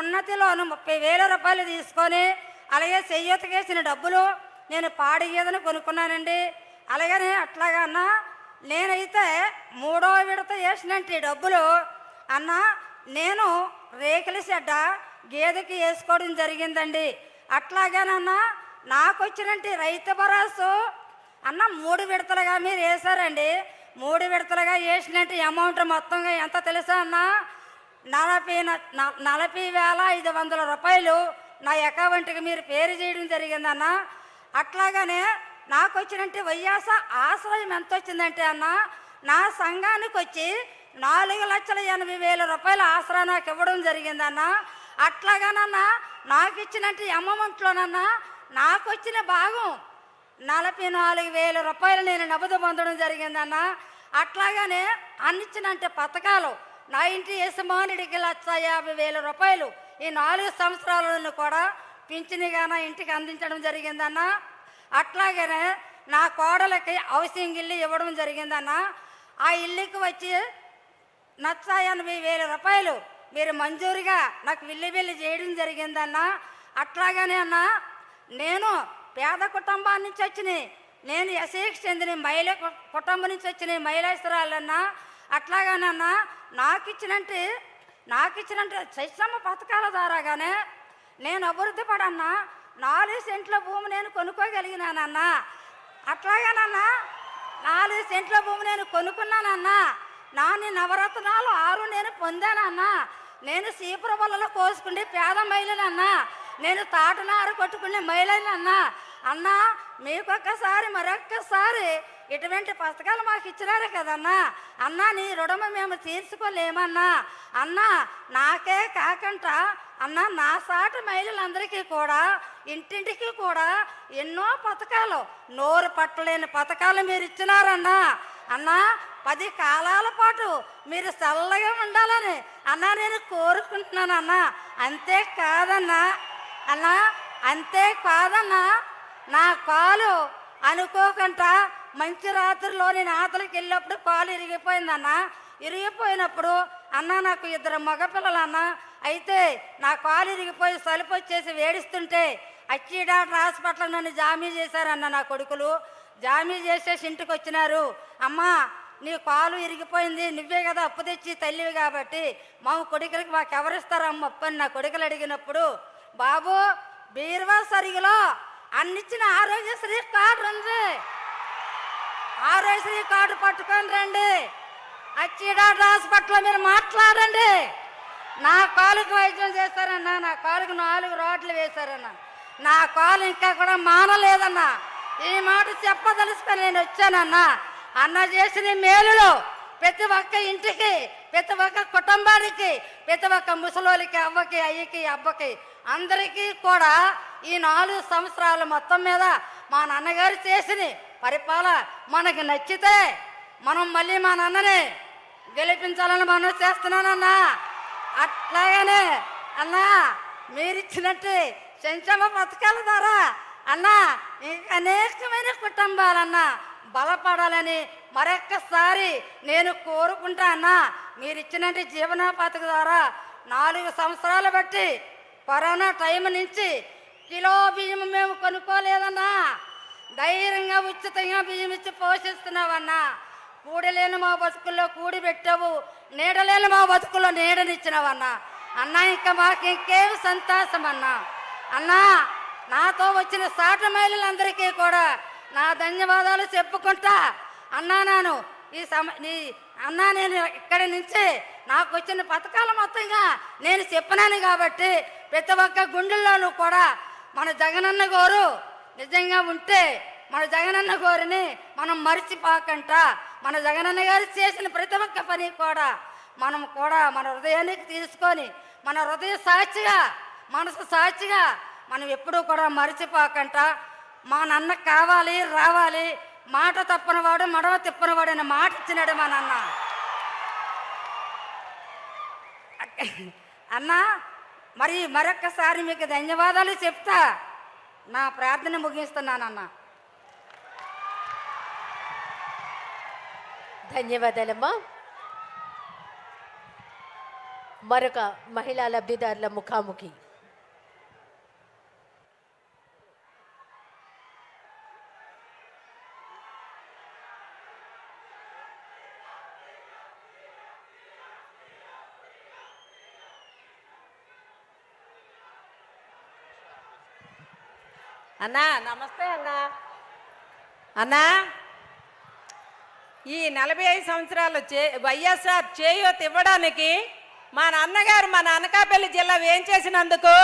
J: ఉన్నతిలోను 30,000 రూపాయలు తీసుకొని అలాగే చేయూతకి వేసిన డబ్బులు నేను పాడి గేదెను కొనుక్కున్నానండి. అలాగనే అట్లాగా అన్న నేనైతే 3వ విడత వేసినట్టు డబ్బులు అన్న నేను రేకుల షెడ్డ గేదెకి వేసుకోవడం జరిగిందండి. అట్లాగేనన్న నాకు వచ్చినట్టు రైతు భరోసా అన్న 3 విడతలుగా మీరు వేశారండి. 3 విడతలుగా వేసినట్టు అమౌంట్ మొత్తంగా ఎంత తెలుసా అన్న 40,500 రూపాయలు నా అకౌంట్కి మీరు పేరు చేయడం జరిగిందన్న. అట్లాగనే నాకు వచ్చినట్టు వైఎస్ ఆశ్రయం ఎంత వచ్చిందంటే అన్న నా సంఘానికి వచ్చి 4,80,000 రూపాయల ఆసరా నాకు ఇవ్వడం జరిగిందన్న. అట్లాగానన్నా నాకు ఇచ్చినట్టు అమౌంట్లోనన్నా నాకు వచ్చిన భాగం 44,000 రూపాయలు నేను నగదు పొందడం జరిగిందన్న. అట్లాగానే అన్నిచ్చినంటే పథకాలు నా ఇంటి యజమానుడికి 1,50,000 రూపాయలు ఈ 4 సంవత్సరాలను కూడా పింఛనిగా నా ఇంటికి అందించడం జరిగిందన్న. అట్లాగనే నా కోడలకి హౌసింగ్ ఇల్లు ఇవ్వడం జరిగిందన్న. ఆ ఇల్లుకి వచ్చి 1,80,000 రూపాయలు మీరు మంజూరుగా నాకు విల్లు చేయడం జరిగిందన్న. అట్లాగనే అన్న నేను పేద కుటుంబాల నుంచి వచ్చినాయి, నేను ఎస్సీకి చెందిన మహిళ కుటుంబం నుంచి వచ్చిన మహిళాస్తురాలన్నా. అట్లాగానన్నా నాకు ఇచ్చినట్టు శైశమ్మ పథకాల ద్వారాగానే నేను అభివృద్ధి పడన్నా 4 సెంట్ల భూమి నేను కొనుక్కోగలిగినానన్నా. అట్లాగానన్నా 4 సెంట్ల భూమి నేను కొనుక్కున్నానన్నా. నాని నవరత్నాలు 6 నేను పొందానన్నా. నేను సీపుర వలలో కోసుకుంటే పేద మహిళనన్నా, నేను తాటనారు కొట్టుకునే మహిళనన్నా. అన్నా మీకొక్కసారి మరొక్కసారి ఇటువంటి పథకాలు మాకు ఇచ్చినారు కదన్నా. అన్నా నీ రుణం మేము తీర్చుకోలేమన్నా. అన్నా నాకే కాకుండా అన్నా నా సాటి మహిళలందరికీ కూడా ఇంటింటికి కూడా ఎన్నో పథకాలు నోరు పట్టలేని పథకాలు మీరు ఇచ్చినారన్నా. అన్నా 10 కాలాల పాటు మీరు చల్లగా ఉండాలని అన్నా నేను కోరుకుంటున్నానన్నా. అంతేకాదన్నా నా కాలు అనుకోకుండా మంచి రాత్రిలో నేను ఆతలకి వెళ్ళినప్పుడు కాలు ఇరిగిపోయిందన్నా. ఇరిగిపోయినప్పుడు అన్న నాకు 2 మగపిల్లలన్నా. అయితే నా కాలు ఇరిగిపోయి సలుపు వచ్చేసి వేడిస్తుంటే అచ్చి డాక్టర్ హాస్పిటల్ నన్ను జామీ చేశారన్న. నా కొడుకులు జామీ చేసేసి ఇంటికి వచ్చినారు. అమ్మా నీ కాలు ఇరిగిపోయింది, నువ్వే కదా అప్పు తెచ్చి తల్లివి కాబట్టి మా కొడుకులకి మాకెవరిస్తారమ్మ అప్పు అని నా కొడుకులు అడిగినప్పుడు, బాబు బీర్వా సరిగిలో అన్నిచ్చిన ఆరోగ్యశ్రీ కార్డు ఉంది, ఆరోగ్యశ్రీ కార్డు పట్టుకొని రండి, అచ్చి డాక్టర్ హాస్పిటల్లో మీరు మాట్లాడండి. నా కాలుకి వైద్యం చేస్తారన్నా. నా కాలుకి 4 రాడ్లు వేశారన్నా. నా కాలు ఇంకా కూడా మానలేదన్నా. ఈ మాట చెప్పదలుసుకొని నేను వచ్చానన్నా. అన్న చేసిన మేలులో ప్రతి ఒక్క ఇంటికి, ప్రతి ఒక్క కుటుంబానికి, ప్రతి ఒక్క ముసలోళ్ళకి, అవ్వకి, అయ్యకి, అబ్బకి అందరికీ కూడా ఈ 4 సంవత్సరాల మొత్తం మీద మా నాన్నగారు చేసిన పరిపాలన మనకి నచ్చితే మనం మళ్ళీ మా నాన్నని గెలిపించాలని మనం చేస్తున్నానన్నా. అట్లాగనే అన్నా మీరిచ్చినట్టు సంక్షేమ పథకాల ద్వారా అన్నా ఇంకా అనేకమైన కుటుంబాలన్నా బలపడాలని మరొక్కసారి నేను కోరుకుంటా అన్నా. మీరు ఇచ్చినట్టు జీవనోపాధి ద్వారా 4 సంవత్సరాలు బట్టి కరోనా టైం నుంచి కిలో బియ్యం మేము కొనుక్కోలేదన్నా. ధైర్యంగా ఉచితంగా బియ్యం ఇచ్చి పోషిస్తున్నావన్నా. కూడలేని మా బతుకుల్లో కూడి పెట్టావు, నీడలేని మా బతుకుల్లో నీడనిచ్చినావన్నా. అన్నా ఇంకా మాకు ఇంకేమి సంతోషం అన్నా. అన్నా నాతో వచ్చిన సాటి మహిళలందరికీ కూడా నా ధన్యవాదాలు చెప్పుకుంటా. అన్నా నేను ఇక్కడి నుంచి నాకు వచ్చిన పథకాలు మొత్తంగా నేను చెప్పినాను కాబట్టి ప్రతి ఒక్క గుండెల్లోనూ కూడా మన జగనన్న గారు నిజంగా ఉంటే మన జగనన్న గారిని మనం మర్చిపోకంట. మన జగనన్న గారు చేసిన ప్రతి ఒక్క పని కూడా మనం కూడా మన హృదయానికి తీసుకొని మన హృదయ సాక్షిగా, మనసు సాక్షిగా మనం ఎప్పుడూ కూడా మర్చిపోకంట. మా నాన్న కావాలి, రావాలి, మాట తప్పనివాడు మడవ తిప్పనివాడు అనే మాట ఇచ్చినాడు మా నాన్న. అన్నా మరి మరొక్కసారి మీకు ధన్యవాదాలు చెప్తా నా ప్రార్థన ముగిస్తున్నానన్నా.
A: ధన్యవాదాలమ్మా. మరొక మహిళా లబ్ధిదారుల ముఖాముఖి.
K: అన్నా నమస్తే అన్నా. అన్నా ఈ 45 సంవత్సరాలు వైఎస్ఆర్ చేయూత ఇవ్వడానికి మా నాన్నగారు మన అనకాపల్లి జిల్లా ఏం చేసినందుకు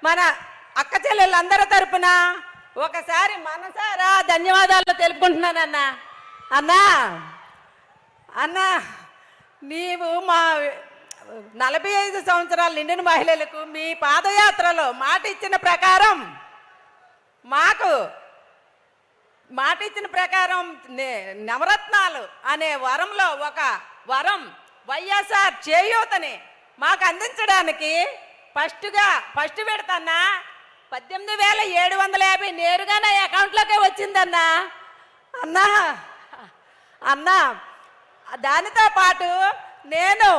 K: మన అక్క చెల్లెళ్ళందరి తరపున ఒకసారి మనసారా ధన్యవాదాలు తెలుపుకుంటున్నానన్నా. అన్నా అన్నా నీవు మా 45 సంవత్సరాలు నిండిన మహిళలకు మీ పాదయాత్రలో మాట ఇచ్చిన ప్రకారం నవరత్నాలు అనే వరంలో ఒక వరం వైఎస్ఆర్ చేయూతని మాకు అందించడానికి ఫస్ట్ విడతన్నా 18,750 నేరుగా నా అకౌంట్లోకే వచ్చిందన్నా. అన్నా అన్నా దానితో పాటు నేను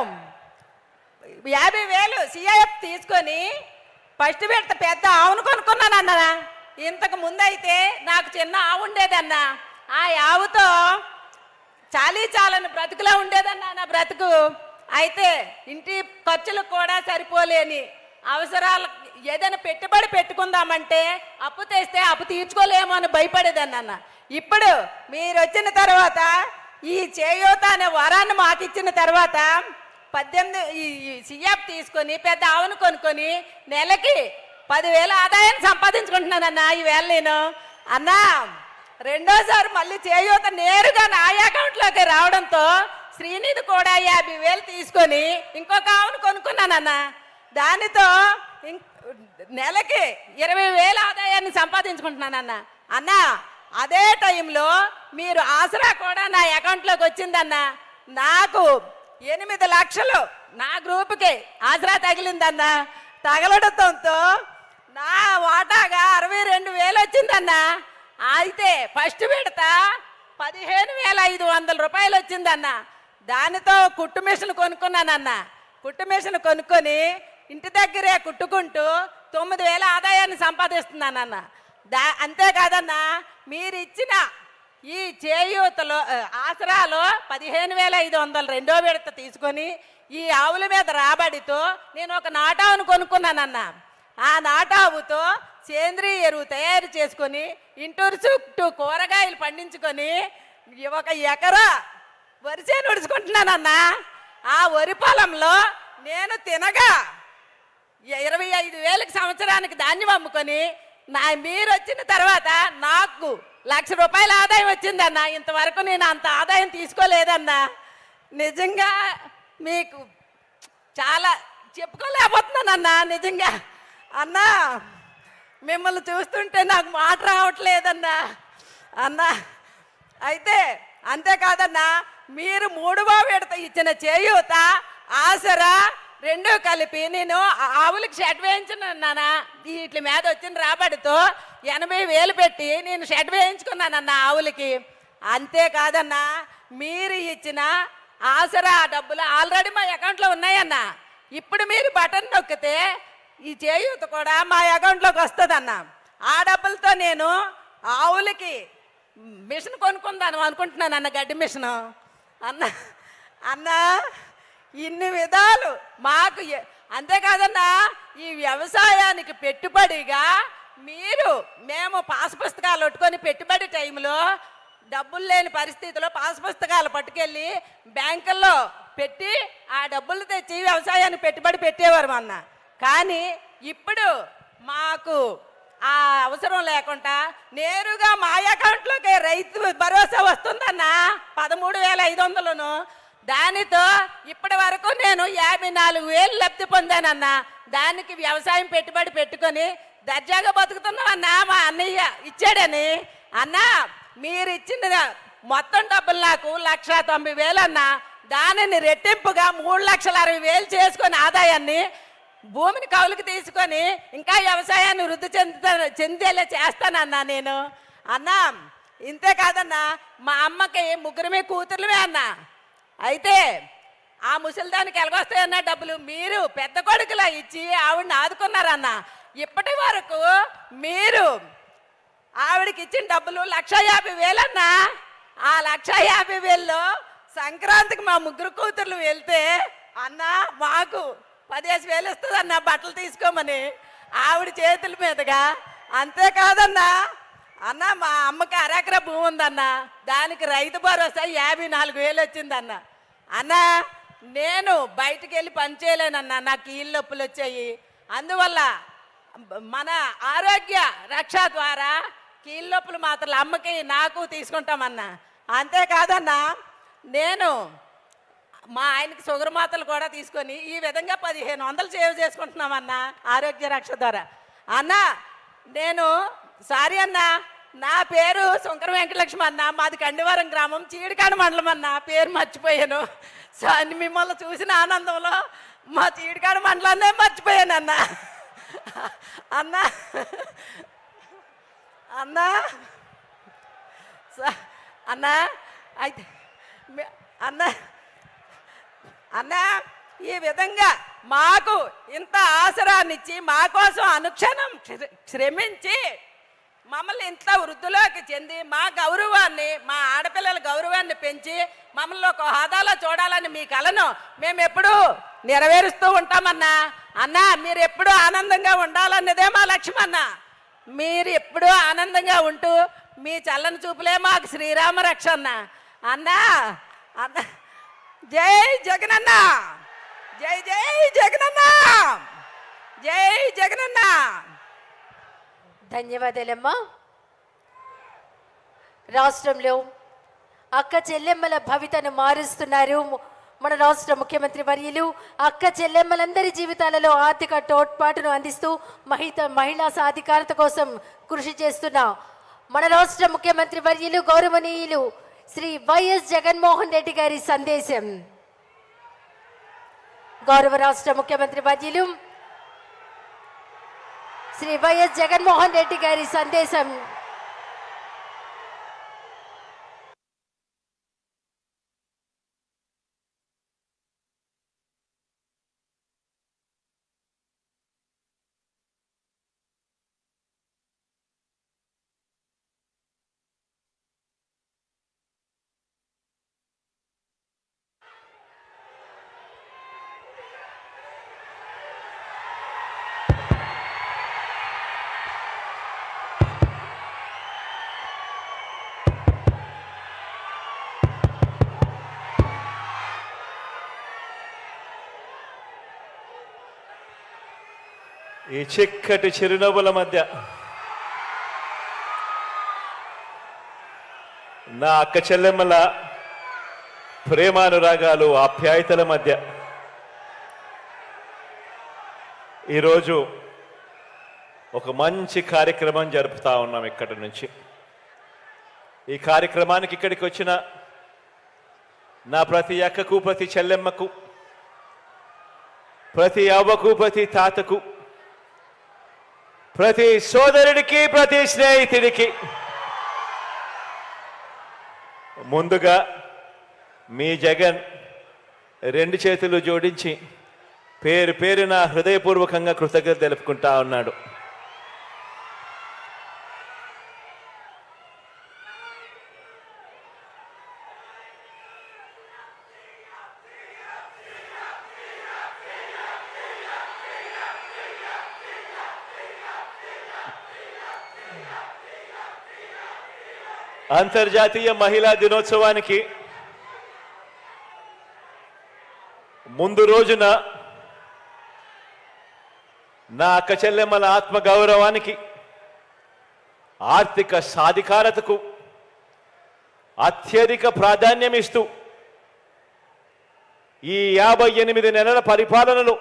K: 50,000 సిఐఎఫ్ తీసుకొని ఫస్ట్ విడత పెద్ద ఆవును కొనుక్కున్నానన్నా. ఇంతకు ముందైతే నాకు చిన్న ఆవు ఉండేదన్నా. ఆ ఆవుతో చాలని బ్రతుకులా ఉండేదన్నా నా బ్రతుకు. అయితే ఇంటి ఖర్చులకు కూడా సరిపోలేని అవసరాలు ఏదైనా పెట్టుబడి పెట్టుకుందామంటే అప్పు తెస్తే అప్పు తీర్చుకోలేమో అని భయపడేదన్న. ఇప్పుడు మీరు వచ్చిన తర్వాత ఈ చేయూత అనే వరాన్ని మాకు ఇచ్చిన తర్వాత 18 సిఎఫ్ తీసుకొని పెద్ద ఆవును కొనుక్కొని నెలకి 10,000 ఆదాయాన్ని సంపాదించుకుంటున్నానన్నా ఈవేళ నేను. అన్నా రెండోసారి మళ్ళీ చేయూత నేరుగా నా అకౌంట్లోకి రావడంతో శ్రీనిధి కూడా 50,000 తీసుకొని ఇంకొక ఆవును కొనుక్కున్నానన్నా. దానితో నెలకి 20,000 ఆదాయాన్ని సంపాదించుకుంటున్నానన్నా. అన్నా అదే టైంలో మీరు ఆసరా కూడా నా అకౌంట్లోకి వచ్చిందన్నా. నాకు 8 లక్షలు నా గ్రూప్కి ఆసరా తగిలిందన్నా. తగలడంతో నా వాటాగా 62,000 వచ్చిందన్నా. అయితే ఫస్ట్ విడత 15,500 రూపాయలు వచ్చిందన్నా. దానితో కుట్టు మిషన్ కొనుక్కున్నానన్నా. కుట్టు మిషన్ కొనుక్కొని ఇంటి దగ్గరే కుట్టుకుంటూ 9,000 ఆదాయాన్ని సంపాదిస్తున్నానన్నా. అంతేకాదన్నా మీరు ఇచ్చిన ఈ చేయూతలో ఆసరాలో 15,500 రెండో విడత తీసుకొని ఈ ఆవుల మీద రాబడితో నేను ఒక నాటావును కొనుక్కున్నానన్నా. ఆ నాటావుతో సేంద్రీయ ఎరువు తయారు చేసుకొని ఇంటూరు చుట్టూ కూరగాయలు పండించుకొని 1 ఎకరా వరిసే నుడుచుకుంటున్నానన్నా. ఆ వరి పొలంలో నేను తినగా 25,000 సంవత్సరానికి ధాన్యం అమ్ముకొని మీరు వచ్చిన తర్వాత నాకు 1,00,000 రూపాయల ఆదాయం వచ్చిందన్నా. ఇంతవరకు నేను అంత ఆదాయం తీసుకోలేదన్నా. నిజంగా మీకు చాలా చెప్పుకోలేకపోతున్నానన్నా. నిజంగా అన్నా మిమ్మల్ని చూస్తుంటే నాకు మాట రావట్లేదన్నా. అన్నా అయితే అంతేకాదన్నా, మీరు 3వ విడత ఇచ్చిన చేయూత, ఆసరా రెండూ కలిపి నేను ఆవులకి షెడ్ వేయించున్నానా. వీటి మీద వచ్చిన రాబడితో 80,000 పెట్టి నేను షెడ్ వేయించుకున్నానన్నా ఆవులకి. అంతేకాదన్నా, మీరు ఇచ్చిన ఆసరా డబ్బులు ఆల్రెడీ మా అకౌంట్లో ఉన్నాయన్నా. ఇప్పుడు మీరు బటన్ నొక్కితే ఈ చేయూత కూడా మా అకౌంట్లోకి వస్తుందన్నా. ఆ డబ్బులతో నేను ఆవులకి మిషన్ కొనుక్కుందాను అనుకుంటున్నాను అన్న, గడ్డి మిషను. అన్న ఇన్ని విధాలు మాకు అంతేకాదన్నా, ఈ వ్యవసాయానికి పెట్టుబడిగా మేము పాస్ పుస్తకాలు పట్టుకొని పెట్టుబడి టైంలో డబ్బులు లేని పరిస్థితిలో పాస్ పుస్తకాలు పట్టుకెళ్ళి బ్యాంకుల్లో పెట్టి ఆ డబ్బులు తెచ్చి వ్యవసాయానికి పెట్టుబడి పెట్టేవారు అన్న. కానీ ఇప్పుడు మాకు ఆ అవసరం లేకుండా నేరుగా మా అకౌంట్లోకి రైతు భరోసా వస్తుందన్న 13,500. దానితో ఇప్పటి వరకు నేను 54,000 లబ్ధి పొందానన్న. దానికి వ్యవసాయం పెట్టుబడి పెట్టుకొని దర్జాగా బతుకుతున్నామన్నా. మా అన్నయ్య ఇచ్చాడని అన్న. మీరు ఇచ్చిన మొత్తం డబ్బులు నాకు 1,90,000 అన్న. దానిని రెట్టింపుగా 3,60,000 చేసుకొని ఆదాయాన్ని భూమిని కౌలుకి తీసుకొని ఇంకా వ్యవసాయాన్ని వృద్ధి చెందేలా చేస్తానన్నా నేను. అన్నా ఇంతేకాదన్నా, మా అమ్మకి 3 కూతుర్లమే అన్నా. అయితే ఆ ముసలిదానికి ఎలాగొస్తాయన్న డబ్బులు మీరు పెద్ద కొడుకులా ఇచ్చి ఆవిడని ఆదుకున్నారన్న. ఇప్పటి వరకు మీరు ఆవిడకి ఇచ్చిన డబ్బులు 1,50,000 అన్నా. ఆ 1,50,000లో సంక్రాంతికి మా 3 కూతుర్లు వెళ్తే అన్న మాకు 15,000 ఇస్తుంది అన్న బట్టలు తీసుకోమని ఆవిడ చేతుల మీదుగా. అంతేకాదన్నా అన్న, మా అమ్మకి 1 ఎకరా భూమి ఉందన్న. దానికి రైతు భరోసా 54,000 వచ్చిందన్న. అన్న నేను బయటికి వెళ్ళి పని చేయలేనన్నా, నాకు కీళ్ళ నొప్పులు వచ్చాయి. అందువల్ల మన ఆరోగ్య రక్ష ద్వారా కీళ్ళ నొప్పులు మాత్రం అమ్మకి నాకు తీసుకుంటామన్నా. అంతేకాదన్నా, నేను మా ఆయనకి షుగర్ మాత్రలు కూడా తీసుకొని ఈ విధంగా 1,500 సేవ్ చేసుకుంటున్నామన్నా ఆరోగ్య రక్ష ద్వారా. అన్న నేను సారీ అన్న, నా పేరు శంకర వెంకటలక్ష్మి అన్న. మాది కండివరం గ్రామం, చీడికాడ మండలం అన్న. పేరు మర్చిపోయాను. మిమ్మల్ని చూసిన ఆనందంలో మా చీడికాడ మండలాన్నే మర్చిపోయాను అన్న. అన్న అన్న అన్న అయితే అన్న అన్న ఈ విధంగా మాకు ఇంత ఆసరాన్నిచ్చి మా కోసం అనుక్షణం శ్రమించి మమ్మల్ని ఇంత వృద్ధిలోకి చెంది మా గౌరవాన్ని, మా ఆడపిల్లల గౌరవాన్ని పెంచి మమ్మల్ని ఒక హోదాలో చూడాలని మీ కలను మేము ఎప్పుడూ నెరవేరుస్తూ ఉంటామన్నా. అన్న మీరు ఎప్పుడూ ఆనందంగా ఉండాలన్నదే మా లక్ష్యం అన్న. మీరు ఎప్పుడూ ఆనందంగా ఉంటూ మీ చల్లని చూపులే మాకు శ్రీరామ రక్ష అన్న. అన్నా అన్న జై జగనన్న, జై జై జగనన్న, జై జగనన్న.
A: ధన్యవాదాలమ్మా. రాష్ట్రంలో అక్క చెల్లెమ్మల భవితను మారుస్తున్నారు మన రాష్ట్ర ముఖ్యమంత్రి వర్యులు. అక్క చెల్లెమ్మలందరి జీవితాలలో ఆర్థిక తోడ్పాటును అందిస్తూ మహిళా సాధికారత కోసం కృషి చేస్తున్న మన రాష్ట్ర ముఖ్యమంత్రి వర్యులు గౌరవనీయులు శ్రీ వైఎస్ జగన్మోహన్ రెడ్డి గారి సందేశం. గౌరవ రాష్ట్ర ముఖ్యమంత్రి వర్యులు శ్రీ వైఎస్ జగన్మోహన్ రెడ్డి గారి సందేశం.
E: ఈ చిక్కటి చిరునవ్వుల మధ్య నా అక్క చెల్లెమ్మల ప్రేమానురాగాలు, ఆప్యాయతల మధ్య ఈరోజు ఒక మంచి కార్యక్రమం జరుపుతా ఉన్నాం ఇక్కడి నుంచి. ఈ కార్యక్రమానికి ఇక్కడికి వచ్చిన నా ప్రతి అక్కకు, ప్రతి చెల్లెమ్మకు, ప్రతి అవ్వకు, ప్రతి తాతకు, ప్రతి సోదరుడికి, ప్రతి స్నేహితుడికి ముందుగా మీ జగన్ రెండు చేతులు జోడించి పేరు పేరున హృదయపూర్వకంగా కృతజ్ఞత తెలుపుకుంటా ఉన్నాడు. అంతర్జాతీయ మహిళా దినోత్సవానికి ముందు రోజున నా అక్క చెల్లెమ్మల ఆత్మగౌరవానికి, ఆర్థిక సాధికారతకు అత్యధిక ప్రాధాన్యం ఇస్తూ ఈ 58 నెలల పరిపాలనలో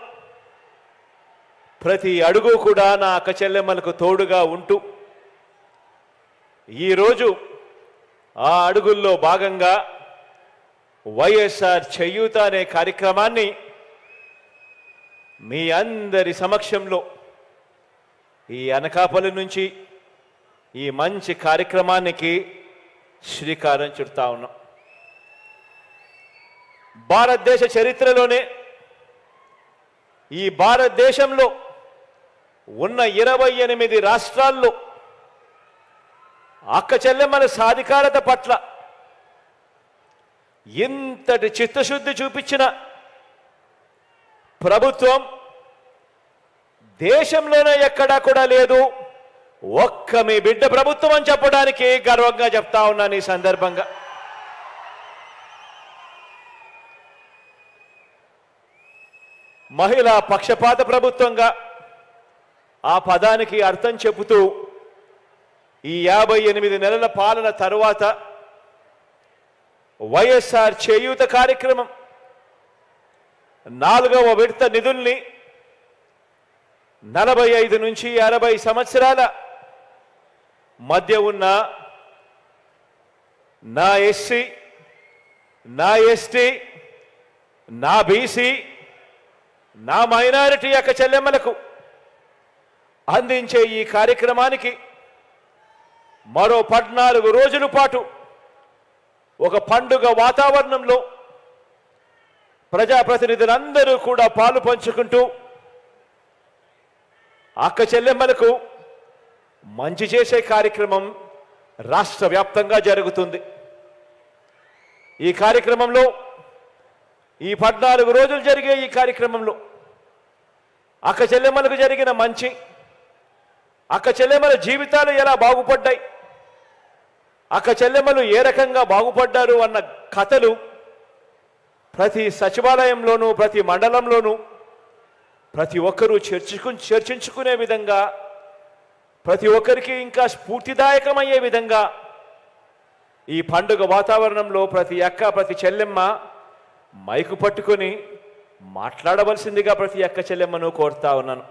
E: ప్రతి అడుగు కూడా నా అక్క చెల్లెమ్మలకు తోడుగా ఉంటూ ఈరోజు ఆ అడుగుల్లో భాగంగా వైఎస్ఆర్ చేయూత అనే కార్యక్రమాన్ని మీ అందరి సమక్షంలో ఈ అనకాపల్లి నుంచి ఈ మంచి కార్యక్రమానికి శ్రీకారం చుడతా ఉన్నాం. భారతదేశ చరిత్రలోనే ఈ భారతదేశంలో ఉన్న 28 రాష్ట్రాల్లో అక్క చెల్లెమ్మల సాధికారత పట్ల ఇంతటి చిత్తశుద్ధి చూపించిన ప్రభుత్వం దేశంలోనే ఎక్కడా కూడా లేదు. ఒక్క మీ బిడ్డ ప్రభుత్వం అని చెప్పడానికి గర్వంగా చెప్తా ఉన్నాను ఈ సందర్భంగా. మహిళా పక్షపాత ప్రభుత్వంగా ఆ పదానికి అర్థం చెబుతూ ఈ 58 నెలల పాలన తరువాత వైఎస్ఆర్ చేయూత కార్యక్రమం 4వ విడత నిధుల్ని 45 నుంచి 60 సంవత్సరాల మధ్య ఉన్న నా ఎస్సీ, నా ఎస్టీ, నా బీసీ, నా మైనారిటీ అక్క చెల్లెమ్మలకు అందించే ఈ కార్యక్రమానికి మరో 14 రోజుల పాటు ఒక పండుగ వాతావరణంలో ప్రజాప్రతినిధులందరూ కూడా పాలు పంచుకుంటూ అక్క చెల్లెమ్మలకు మంచి చేసే కార్యక్రమం రాష్ట్ర వ్యాప్తంగా జరుగుతుంది. ఈ కార్యక్రమంలో ఈ 14 రోజులు జరిగే ఈ కార్యక్రమంలో అక్క చెల్లెమ్మలకు జరిగిన మంచి, అక్క చెల్లెమ్మల జీవితాలు ఎలా బాగుపడ్డాయి, అక్క చెల్లెమ్మలు ఏ రకంగా బాగుపడ్డారు అన్న కథలు ప్రతి సచివాలయంలోనూ, ప్రతి మండలంలోనూ ప్రతి ఒక్కరూ చర్చించుకునే విధంగా, ప్రతి ఒక్కరికి ఇంకా స్ఫూర్తిదాయకమయ్యే విధంగా ఈ పండుగ వాతావరణంలో ప్రతి అక్క, ప్రతి చెల్లెమ్మ మైకు పట్టుకొని మాట్లాడవలసిందిగా ప్రతి అక్క చెల్లెమ్మను కోరుతా ఉన్నాను.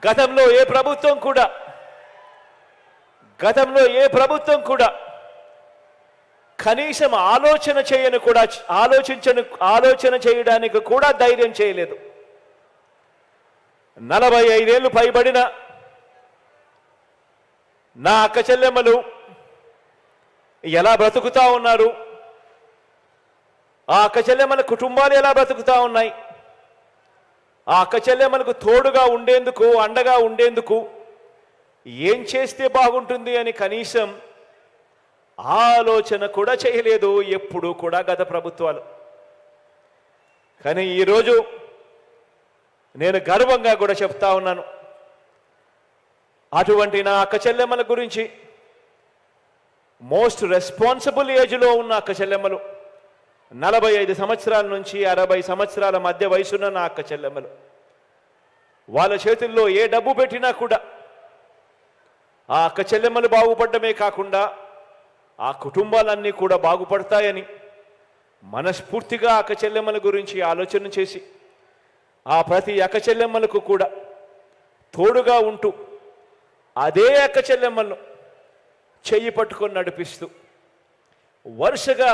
E: గతంలో ఏ ప్రభుత్వం కూడా కనీసం ఆలోచన చేయడానికి కూడా ధైర్యం చేయలేదు. 45 ఏళ్ళు పైబడిన నా అక్క చెల్లెమ్మలు ఎలా బ్రతుకుతా ఉన్నారు, ఆ అక్క చెల్లెమ్మల కుటుంబాలు ఎలా బ్రతుకుతా ఉన్నాయి, ఆ అక్క చెల్లెమ్మలకు తోడుగా ఉండేందుకు, అండగా ఉండేందుకు ఏం చేస్తే బాగుంటుంది అని కనీసం ఆలోచన కూడా చేయలేదు ఎప్పుడూ కూడా గత ప్రభుత్వాలు. కానీ ఈరోజు నేను గర్వంగా కూడా చెప్తా ఉన్నాను, అటువంటి నా అక్క చెల్లెమ్మల గురించి మోస్ట్ రెస్పాన్సిబుల్ ఏజ్లో ఉన్న అక్క చెల్లెమ్మలు, 45 సంవత్సరాల నుంచి 60 సంవత్సరాల మధ్య వయసున్న నా అక్క చెల్లెమ్మలు వాళ్ళ చేతుల్లో ఏ డబ్బు పెట్టినా కూడా ఆ అక్క చెల్లెమ్మలు బాగుపడమే కాకుండా ఆ కుటుంబాలన్నీ కూడా బాగుపడతాయని మనస్ఫూర్తిగా అక్క చెల్లెమ్మల గురించి ఆలోచన చేసి ఆ ప్రతి అక్క చెల్లెమ్మలకు కూడా తోడుగా ఉంటూ అదే అక్క చెల్లెమ్మలను చెయ్యి పట్టుకొని నడిపిస్తూ వరుసగా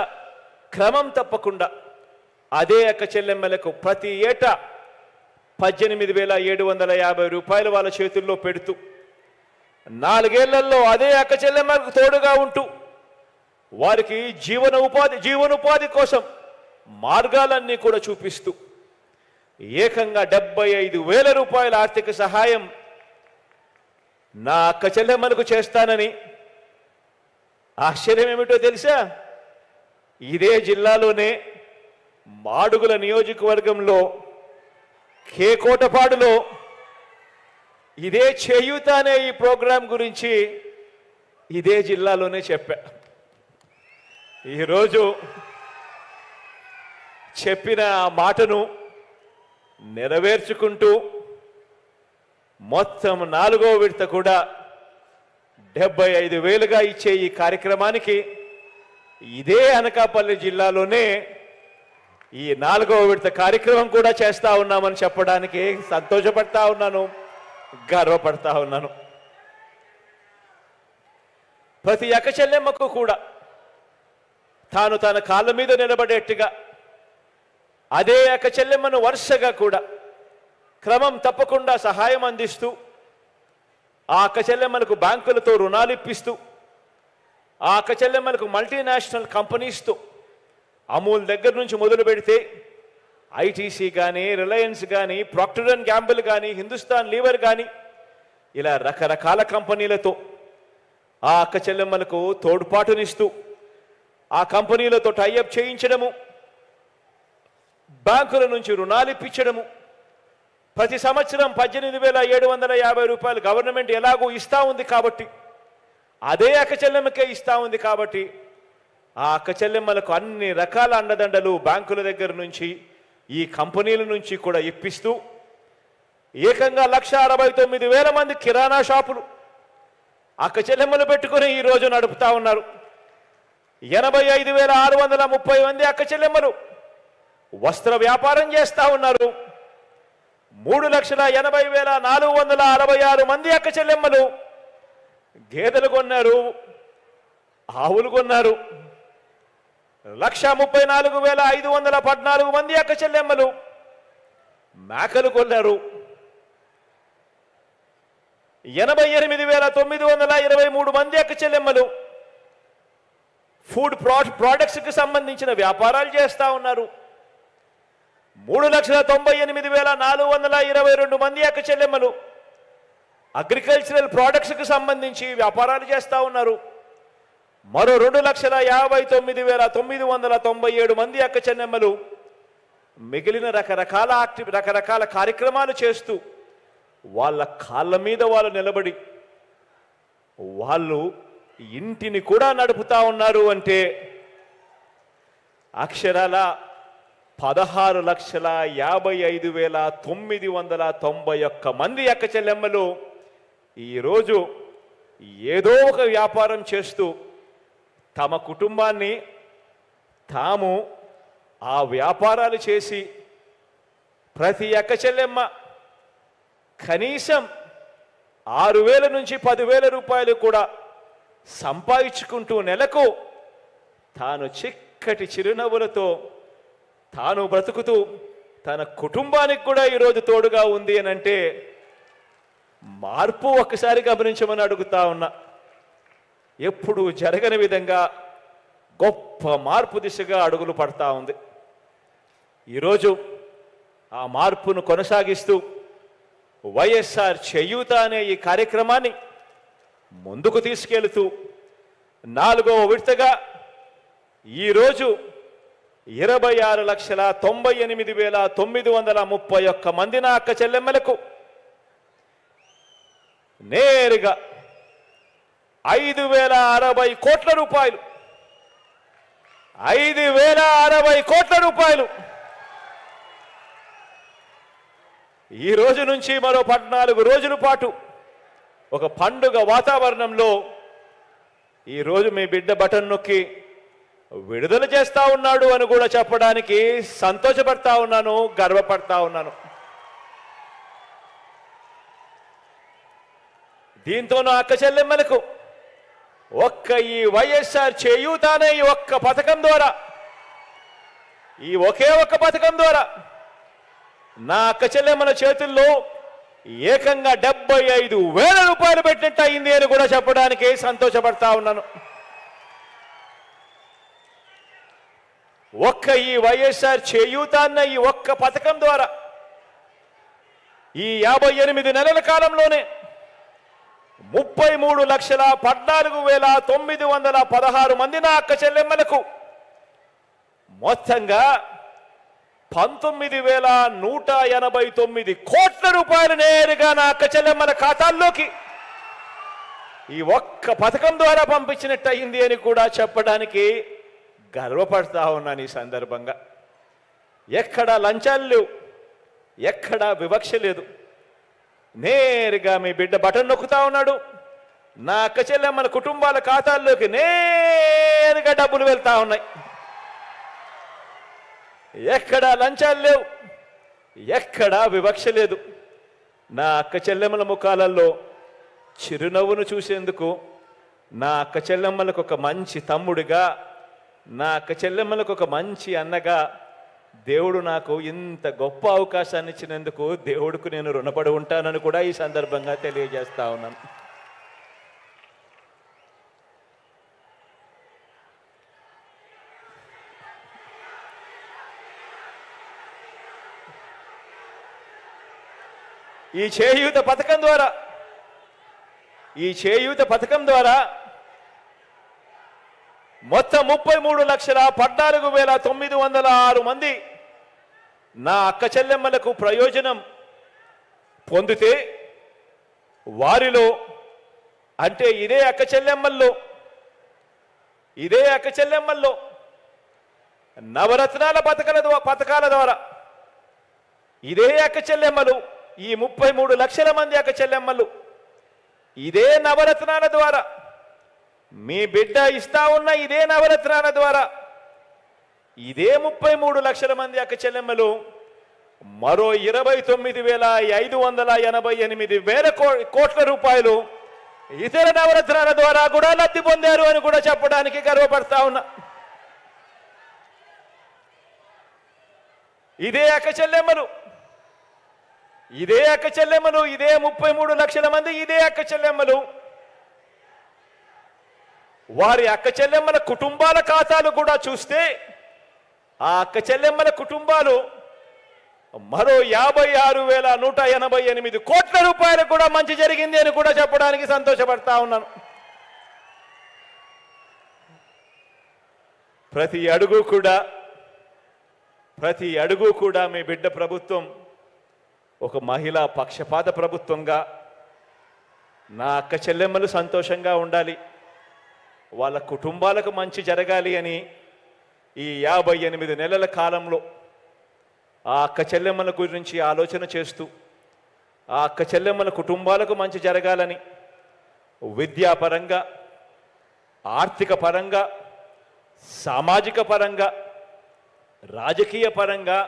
E: క్రమం తప్పకుండా అదే అక్క చెల్లెమ్మలకు ప్రతి ఏటా 18,750 రూపాయలు వాళ్ళ చేతుల్లో పెడుతూ 4 ఏళ్లలో అదే అక్క చెల్లెమ్మలకు తోడుగా ఉంటూ వారికి జీవనోపాధి కోసం మార్గాలన్నీ కూడా చూపిస్తూ ఏకంగా 75,000 రూపాయల ఆర్థిక సహాయం నా అక్క చెల్లెమ్మలకు చేస్తానని ఆశ్చర్యం ఏమిటో తెలుసా? ఇదే జిల్లాలోనే మాడుగుల నియోజకవర్గంలో కేకోటపాడులో ఇదే చేయూత అనే ఈ ప్రోగ్రాం గురించి ఇదే జిల్లాలోనే చెప్పా. ఈరోజు చెప్పిన ఆ మాటను నెరవేర్చుకుంటూ మొత్తం 4వ విడత కూడా 75,000గా ఇచ్చే ఈ కార్యక్రమానికి ఇదే అనకాపల్లి జిల్లాలోనే ఈ 4వ విడత కార్యక్రమం కూడా చేస్తా ఉన్నామని చెప్పడానికి సంతోషపడతా ఉన్నాను, గర్వపడతా ఉన్నాను. ప్రతి అక్క చెల్లెమ్మకు కూడా తాను తన కాళ్ళ మీద నిలబడేట్టుగా అదే అక్క చెల్లెమ్మను వరుసగా కూడా క్రమం తప్పకుండా సహాయం అందిస్తూ ఆ అక్క చెల్లెమ్మలకు బ్యాంకులతో రుణాలు ఇప్పిస్తూ ఆ అక్క చెల్లెమ్మలకు మల్టీనేషనల్ కంపెనీస్తో అమూల్ దగ్గర నుంచి మొదలు పెడితే ఐటీసీ కానీ, రిలయన్స్ కానీ, ప్రాక్టర్ అండ్ గ్యాంబుల్ కానీ, హిందుస్థాన్ లీవర్ కానీ ఇలా రకరకాల కంపెనీలతో ఆ అక్క చెల్లెమ్మలకు తోడ్పాటునిస్తూ ఆ కంపెనీలతో టైఅప్ చేయించడము, బ్యాంకుల నుంచి రుణాలు ఇప్పించడము, ప్రతి సంవత్సరం 18,750 రూపాయలు గవర్నమెంట్ ఎలాగో ఇస్తూ ఉంది కాబట్టి అదే అక్క చెల్లెమ్మకే ఇస్తూ ఉంది కాబట్టి ఆ అక్క చెల్లెమ్మలకు అన్ని రకాల అండదండలు బ్యాంకుల దగ్గర నుంచి ఈ కంపెనీల నుంచి కూడా ఇప్పిస్తూ ఏకంగా 1,69,000 మంది కిరాణా షాపులు అక్క చెల్లెమ్మలు పెట్టుకుని ఈరోజు నడుపుతా ఉన్నారు. 85,630 మంది అక్క చెల్లెమ్మలు వస్త్ర వ్యాపారం చేస్తూ ఉన్నారు. 3,80,466 మంది అక్క చెల్లెమ్మలు గేదెలు కొన్నారు, ఆవులు కొన్నారు. 1,34,514 మంది అక్క చెల్లెమ్మలు మేకలు కొన్నారు. 88,923 మంది అక్క చెల్లెమ్మలు ఫుడ్ ప్రోడక్ట్స్కి సంబంధించిన వ్యాపారాలు చేస్తూ ఉన్నారు. 3,98,422 మంది అక్క చెల్లెమ్మలు అగ్రికల్చరల్ ప్రోడక్ట్స్కి సంబంధించి వ్యాపారాలు చేస్తూ ఉన్నారు. మరో 2,59,997 మంది అక్క చెల్లెమ్మలు మిగిలిన రకరకాల కార్యక్రమాలు చేస్తూ వాళ్ళ కాళ్ళ మీద వాళ్ళు నిలబడి వాళ్ళు ఇంటిని కూడా నడుపుతా ఉన్నారు. అంటే అక్షరాల 16,55,991 మంది అక్క చెల్లెమ్మలు ఈరోజు ఏదో ఒక వ్యాపారం చేస్తూ తమ కుటుంబాన్ని తాము ఆ వ్యాపారాలు చేసి ప్రతి అక్క చెల్లెమ్మ కనీసం 6,000 నుంచి 10,000 రూపాయలు కూడా సంపాదించుకుంటూ నెలకు తాను చిక్కటి చిరునవ్వులతో తాను బ్రతుకుతూ తన కుటుంబానికి కూడా ఈరోజు తోడుగా ఉంది అని అంటే మార్పు ఒక్కసారి గమనించమని అడుగుతా ఉన్నా. ఎప్పుడు జరగని విధంగా గొప్ప మార్పు దిశగా అడుగులు పడతా ఉంది. ఈరోజు ఆ మార్పును కొనసాగిస్తూ వైఎస్ఆర్ చేయూత అనే ఈ కార్యక్రమాన్ని ముందుకు తీసుకెళ్తూ 4వ విడతగా ఈరోజు 26,98,931 మంది నా అక్క చెల్లెమ్మలకు నేరుగా 5,060 కోట్ల రూపాయలు 5,060 కోట్ల రూపాయలు ఈ రోజు నుంచి మరో 14 రోజుల పాటు ఒక పండుగ వాతావరణంలో ఈరోజు మీ బిడ్డ బటన్ నొక్కి విడుదల చేస్తా ఉన్నాడు అని కూడా చెప్పడానికి సంతోషపడతా ఉన్నాను, గర్వపడతా ఉన్నాను. దీంతో నా అక్క చెల్లెమ్మలకు ఒక్క ఈ వైఎస్ఆర్ చేయూత అనే ఈ ఒక్క పథకం ద్వారా, ఈ ఒకే ఒక్క పథకం ద్వారా నా అక్క చెల్లెమ్మల చేతుల్లో ఏకంగా 75,000 రూపాయలు పెట్టినట్టు అయింది అని కూడా చెప్పడానికి సంతోషపడతా ఉన్నాను. ఒక్క ఈ వైఎస్ఆర్ చేయూత అన్న ఈ ఒక్క పథకం ద్వారా ఈ 58 నెలల కాలంలోనే 33,14,916 మంది నా అక్క చెల్లెమ్మలకు మొత్తంగా 19,189 కోట్ల రూపాయలు నేరుగా నా అక్క చెల్లెమ్మల ఖాతాల్లోకి ఈ ఒక్క పథకం ద్వారా పంపించినట్టు అయింది అని కూడా చెప్పడానికి గర్వపడతా ఉన్నాను. ఈ సందర్భంగా ఎక్కడా లంచాలు లేవు, ఎక్కడా వివక్ష లేదు. నేరుగా మీ బిడ్డ బటన్ నొక్కుతా ఉన్నాడు, నా అక్క చెల్లెమ్మల కుటుంబాల ఖాతాల్లోకి నేరుగా డబ్బులు వెళ్తా ఉన్నాయి. ఎక్కడా లంచాలు లేవు, ఎక్కడా వివక్ష లేదు. నా అక్క చెల్లెమ్మల ముఖాలలో చిరునవ్వును చూసేందుకు, నా అక్క చెల్లెమ్మలకు ఒక మంచి తమ్ముడిగా, నా అక్క చెల్లెమ్మలకు ఒక మంచి అన్నగా దేవుడు నాకు ఇంత గొప్ప అవకాశాన్ని ఇచ్చినందుకు దేవుడికి నేను రుణపడి ఉంటానని కూడా ఈ సందర్భంగా తెలియజేస్తా ఉన్నాను. ఈ చేయూత పథకం ద్వారా మొత్తం 33,14,906 మంది నా అక్క చెల్లెమ్మలకు ప్రయోజనం పొందితే, వారిలో అంటే ఇదే అక్క చెల్లెమ్మల్లో నవరత్నాల పథకాల ద్వారా ఇదే అక్క చెల్లెమ్మలు, ఈ 33 లక్షల మంది అక్క చెల్లెమ్మలు ఇదే నవరత్నాల ద్వారా, మీ బిడ్డ ఇస్తా ఉన్న ఇదే నవరత్నాల ద్వారా ఇదే 33 లక్షల మంది అక్క చెల్లెమ్మలు మరో 29,588 కోట్ల రూపాయలు ఇతర నవరత్నాల ద్వారా కూడా లబ్ధి పొందారు అని కూడా చెప్పడానికి గర్వపడతా ఉన్నా. ఇదే అక్క చెల్లెమ్మలు ఇదే 33 లక్షల మంది ఇదే అక్క చెల్లెమ్మలు వారి అక్క చెల్లెమ్మల కుటుంబాల ఖాతాలు కూడా చూస్తే, ఆ అక్క చెల్లెమ్మల కుటుంబాలు మరో 56,188 కోట్ల రూపాయలకు కూడా మంచి జరిగింది అని కూడా చెప్పడానికి సంతోషపడతా ఉన్నాను. ప్రతి అడుగు కూడా మీ బిడ్డ ప్రభుత్వం ఒక మహిళా పక్షపాత ప్రభుత్వంగా, నా అక్క చెల్లెమ్మలు సంతోషంగా ఉండాలి, వాళ్ళ కుటుంబాలకు మంచి జరగాలి అని ఈ 58 నెలల కాలంలో ఆ అక్క చెల్లెమ్మల గురించి ఆలోచన చేస్తూ, ఆ అక్క చెల్లెమ్మల కుటుంబాలకు మంచి జరగాలని విద్యాపరంగా, ఆర్థిక పరంగా, సామాజిక పరంగా, రాజకీయ పరంగా,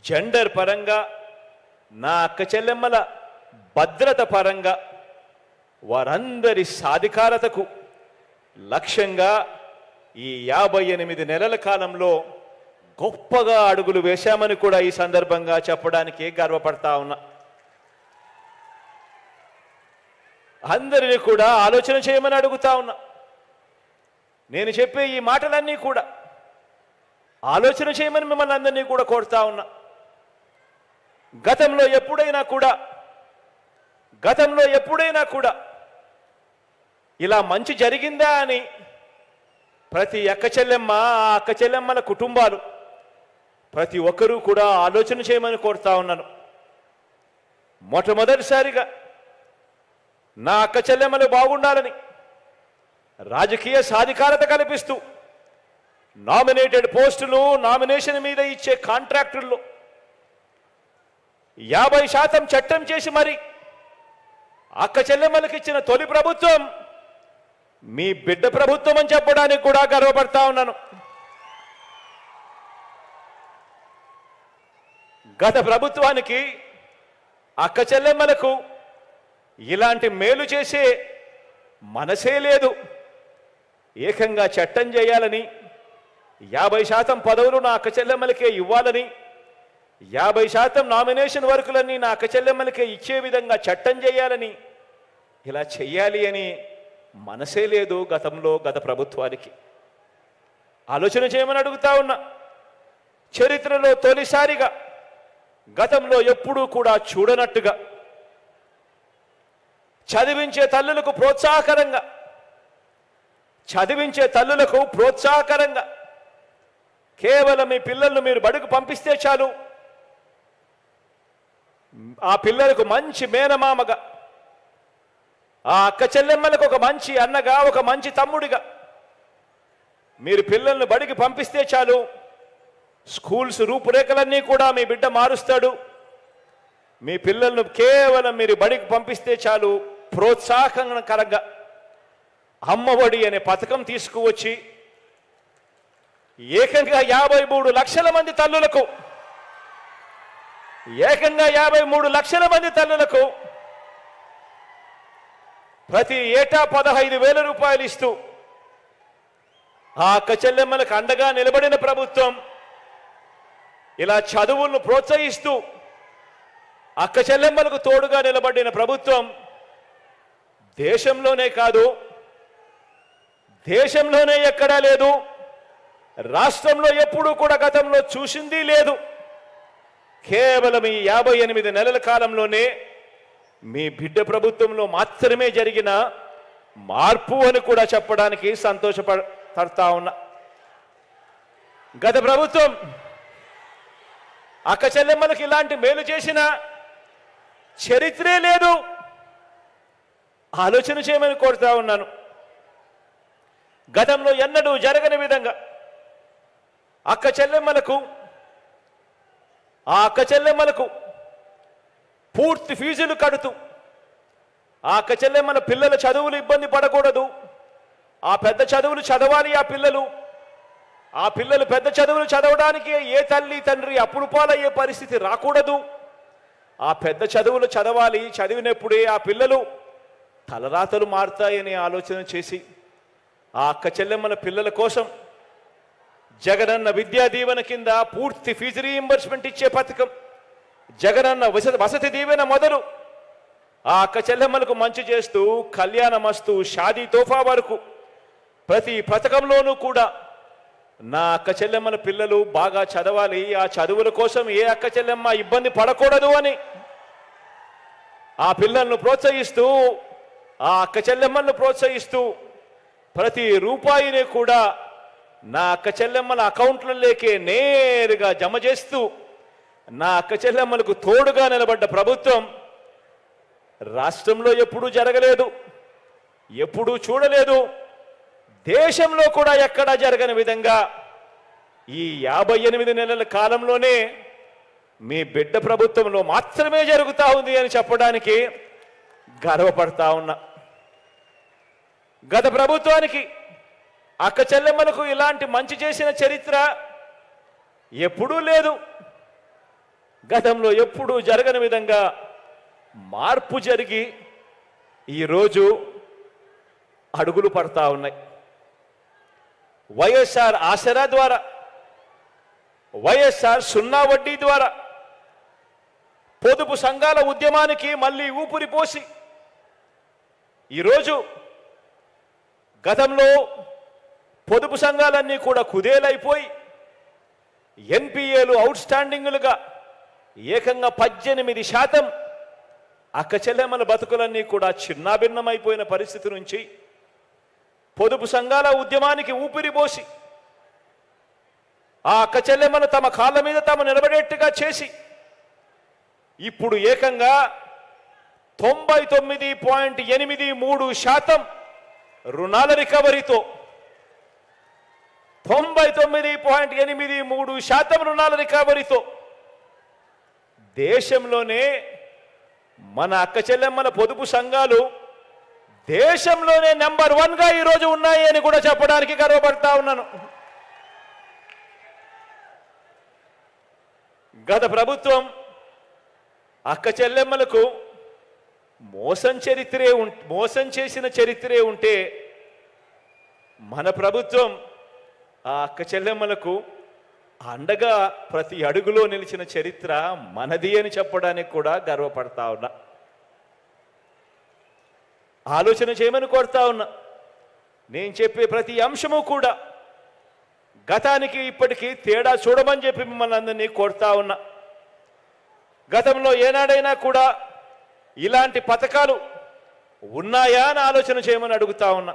E: జెండర్ పరంగా, నా అక్క చెల్లెమ్మల భద్రత పరంగా వారందరి సాధికారతకు లక్ష్యంగా ఈ 58 నెలల కాలంలో గొప్పగా అడుగులు వేశామని కూడా ఈ సందర్భంగా చెప్పడానికి గర్వపడతా ఉన్నా. అందరినీ కూడా ఆలోచన చేయమని అడుగుతా ఉన్నా. నేను చెప్పే ఈ మాటలన్నీ కూడా ఆలోచన చేయమని మిమ్మల్ని అందరినీ కూడా కోరుతా ఉన్నా. గతంలో ఎప్పుడైనా కూడా ఇలా మంచి జరిగిందా అని ప్రతి అక్క చెల్లెమ్మ, ఆ అక్క చెల్లెమ్మల కుటుంబాలు ప్రతి ఒక్కరూ కూడా ఆలోచన చేయమని కోరుతా ఉన్నాను. మొట్టమొదటిసారిగా నా అక్క చెల్లెమ్మలు బాగుండాలని రాజకీయ సాధికారత కల్పిస్తూ నామినేటెడ్ పోస్టులు, నామినేషన్ మీద ఇచ్చే కాంట్రాక్టుల్లో 50% చట్టం చేసి మరి అక్క చెల్లెమ్మలకు ఇచ్చిన తొలి ప్రభుత్వం మీ బిడ్డ ప్రభుత్వం అని చెప్పడానికి కూడా గర్వపడతా ఉన్నాను. గత ప్రభుత్వానికి అక్క చెల్లెమ్మలకు ఇలాంటి మేలు చేసే మనసే లేదు. ఏకంగా చట్టం చేయాలని 50% పదవులు నా అక్క చెల్లెమ్మలకే ఇవ్వాలని 50% నామినేషన్ వర్కులన్నీ నా అక్క చెల్లెమ్మలకే ఇచ్చే విధంగా చట్టం చేయాలని ఇలా చెయ్యాలి అని మనసే లేదు గత ప్రభుత్వానికి. ఆలోచన చేయమని అడుగుతా ఉన్నా. చరిత్రలో తొలిసారిగా గతంలో ఎప్పుడూ కూడా చూడనట్టుగా చదివించే తల్లులకు ప్రోత్సాహకరంగా కేవలం మీ పిల్లలను మీరు బడుగు పంపిస్తే చాలు, ఆ పిల్లలకు మంచి మేనమామగా, ఆ అక్క చెల్లెమ్మలకు ఒక మంచి అన్నగా, ఒక మంచి తమ్ముడిగా మీరు పిల్లలను బడికి పంపిస్తే చాలు, స్కూల్స్ రూపురేఖలన్నీ కూడా మీ బిడ్డ మారుస్తాడు. మీ పిల్లలను కేవలం మీరు బడికి పంపిస్తే చాలు ప్రోత్సాహకరంగా అమ్మఒడి అనే పథకం తీసుకువచ్చి ఏకంగా 53 లక్షల మంది తల్లులకు ప్రతి ఏటా 15,000 రూపాయలు ఇస్తూ ఆ అక్క చెల్లెమ్మలకు అండగా నిలబడిన ప్రభుత్వం, ఇలా చదువులను ప్రోత్సహిస్తూ అక్క చెల్లెమ్మలకు తోడుగా నిలబడిన ప్రభుత్వం దేశంలోనే కాదు, దేశంలోనే ఎక్కడా లేదు, రాష్ట్రంలో ఎప్పుడూ కూడా గతంలో చూసింది లేదు. కేవలం ఈ 58 నెలల కాలంలోనే మీ బిడ్డ ప్రభుత్వంలో మాత్రమే జరిగిన మార్పు అని కూడా చెప్పడానికి సంతోషపడతా ఉన్నా. గత ప్రభుత్వం అక్క చెల్లెమ్మలకు ఇలాంటి మేలు చేసిన చరిత్రే లేదు. ఆలోచన చేయమని కోరుతా ఉన్నాను. గతంలో ఎన్నడూ జరగని విధంగా ఆ అక్క చెల్లెమ్మలకు పూర్తి ఫీజులు కడుతూ ఆ అక్క చెల్లెమ్మల పిల్లల చదువులు ఇబ్బంది పడకూడదు, ఆ పెద్ద చదువులు చదవాలి ఆ పిల్లలు పెద్ద చదువులు చదవడానికి ఏ తల్లి తండ్రి అప్పులు పాలయ్యే పరిస్థితి రాకూడదు, ఆ పెద్ద చదువులు చదవాలి, చదివినప్పుడే ఆ పిల్లలు తలరాతలు మారుతాయని ఆలోచన చేసి ఆ అక్క చెల్లెమ్మల పిల్లల కోసం జగనన్న విద్యా దీవెన కింద పూర్తి ఫీజు రీయింబర్స్మెంట్ ఇచ్చే పథకం, జగనన్న వసతి దీవెన మొదలు ఆ అక్క చెల్లెమ్మలకు మంచి చేస్తూ కళ్యాణమస్తు షాదీ తోఫా వరకు ప్రతి పథకంలోనూ కూడా నా అక్క చెల్లెమ్మల పిల్లలు బాగా చదవాలి, ఆ చదువుల కోసం ఏ అక్క చెల్లెమ్మ ఇబ్బంది పడకూడదు అని ఆ పిల్లలను ప్రోత్సహిస్తూ ఆ అక్క చెల్లెమ్మలను ప్రోత్సహిస్తూ ప్రతి రూపాయిని కూడా నా అక్క చెల్లెమ్మల అకౌంట్లలోకే నేరుగా జమ చేస్తూ నా అక్క చెల్లెమ్మలకు తోడుగా నిలబడ్డ ప్రభుత్వం రాష్ట్రంలో ఎప్పుడూ జరగలేదు, ఎప్పుడూ చూడలేదు, దేశంలో కూడా ఎక్కడా జరగని విధంగా ఈ 58 నెలల కాలంలోనే మీ బిడ్డ ప్రభుత్వంలో మాత్రమే జరుగుతూ ఉంది అని చెప్పడానికి గర్వపడతా ఉన్నా. గత ప్రభుత్వానికి అక్క చెల్లెమ్మలకు ఇలాంటి మంచి చేసిన చరిత్ర ఎప్పుడూ లేదు. గతంలో ఎప్పుడూ జరగని విధంగా మార్పు జరిగి ఈరోజు అడుగులు పడతా ఉన్నాయి. వైఎస్ఆర్ ఆసరా ద్వారా, వైఎస్ఆర్ సున్నా వడ్డీ ద్వారా పొదుపు సంఘాల ఉద్యమానికి మళ్ళీ ఊపిరి పోసి ఈరోజు గతంలో పొదుపు సంఘాలన్నీ కూడా కుదేలైపోయి ఎన్పిఏలు అవుట్ స్టాండింగులుగా ఏకంగా 18% అక్క చెల్లెమ్మల బతుకులన్నీ కూడా చిన్నాభిన్నమైపోయిన పరిస్థితి నుంచి పొదుపు సంఘాల ఉద్యమానికి ఊపిరి పోసి ఆ అక్క చెల్లెమ్మను తమ కాళ్ళ మీద తాము నిలబడేట్టుగా చేసి ఇప్పుడు ఏకంగా 99.83% రుణాల రికవరీతో 99.83% రుణాల రికవరీతో దేశంలోనే మన అక్క చెల్లెమ్మల పొదుపు సంఘాలు దేశంలోనే నెంబర్ 1గా ఈరోజు ఉన్నాయి అని కూడా చెప్పడానికి గర్వపడతా ఉన్నాను. గత ప్రభుత్వం అక్క చెల్లెమ్మలకు మోసం చేసిన చరిత్రే ఉంటే మన ప్రభుత్వం ఆ అక్క చెల్లెమ్మలకు అండగా ప్రతి అడుగులో నిలిచిన చరిత్ర మనది అని చెప్పడానికి కూడా గర్వపడతా ఉన్నా. ఆలోచన చేయమని కోరుతా ఉన్నా. నేను చెప్పే ప్రతి అంశము కూడా గతానికి ఇప్పటికీ తేడా చూడమని చెప్పి మిమ్మల్ని అందరినీ కోరుతా ఉన్నా. గతంలో ఏనాడైనా కూడా ఇలాంటి పథకాలు ఉన్నాయా అని ఆలోచన చేయమని అడుగుతా ఉన్నా.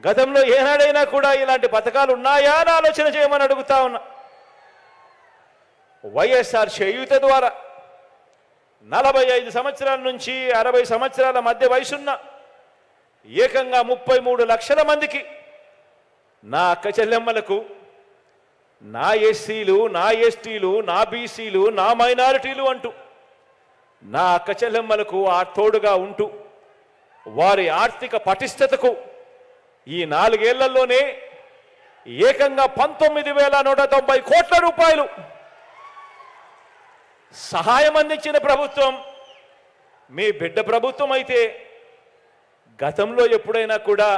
E: గతంలో ఏనాడైనా కూడా ఇలాంటి పథకాలు ఉన్నాయా అని ఆలోచన చేయమని అడుగుతా ఉన్నా. వైఎస్ఆర్ చేయూత ద్వారా 45 సంవత్సరాల నుంచి 60 సంవత్సరాల మధ్య వయసున్న ఏకంగా 33 లక్షల మందికి నా అక్క చెల్లెమ్మలకు, నా ఎస్సీలు, నా ఎస్టీలు, నా బీసీలు, నా మైనారిటీలు అంటూ నా అక్క చెల్లెమ్మలకు ఆ తోడుగా ఉంటూ వారి ఆర్థిక పటిష్టతకు ఈ 4 ఏళ్లలోనే ఏకంగా 19,190 కోట్ల రూపాయలు సహాయం అందించిన ప్రభుత్వం మీ బిడ్డ ప్రభుత్వం అయితే గతంలో ఎప్పుడైనా కూడా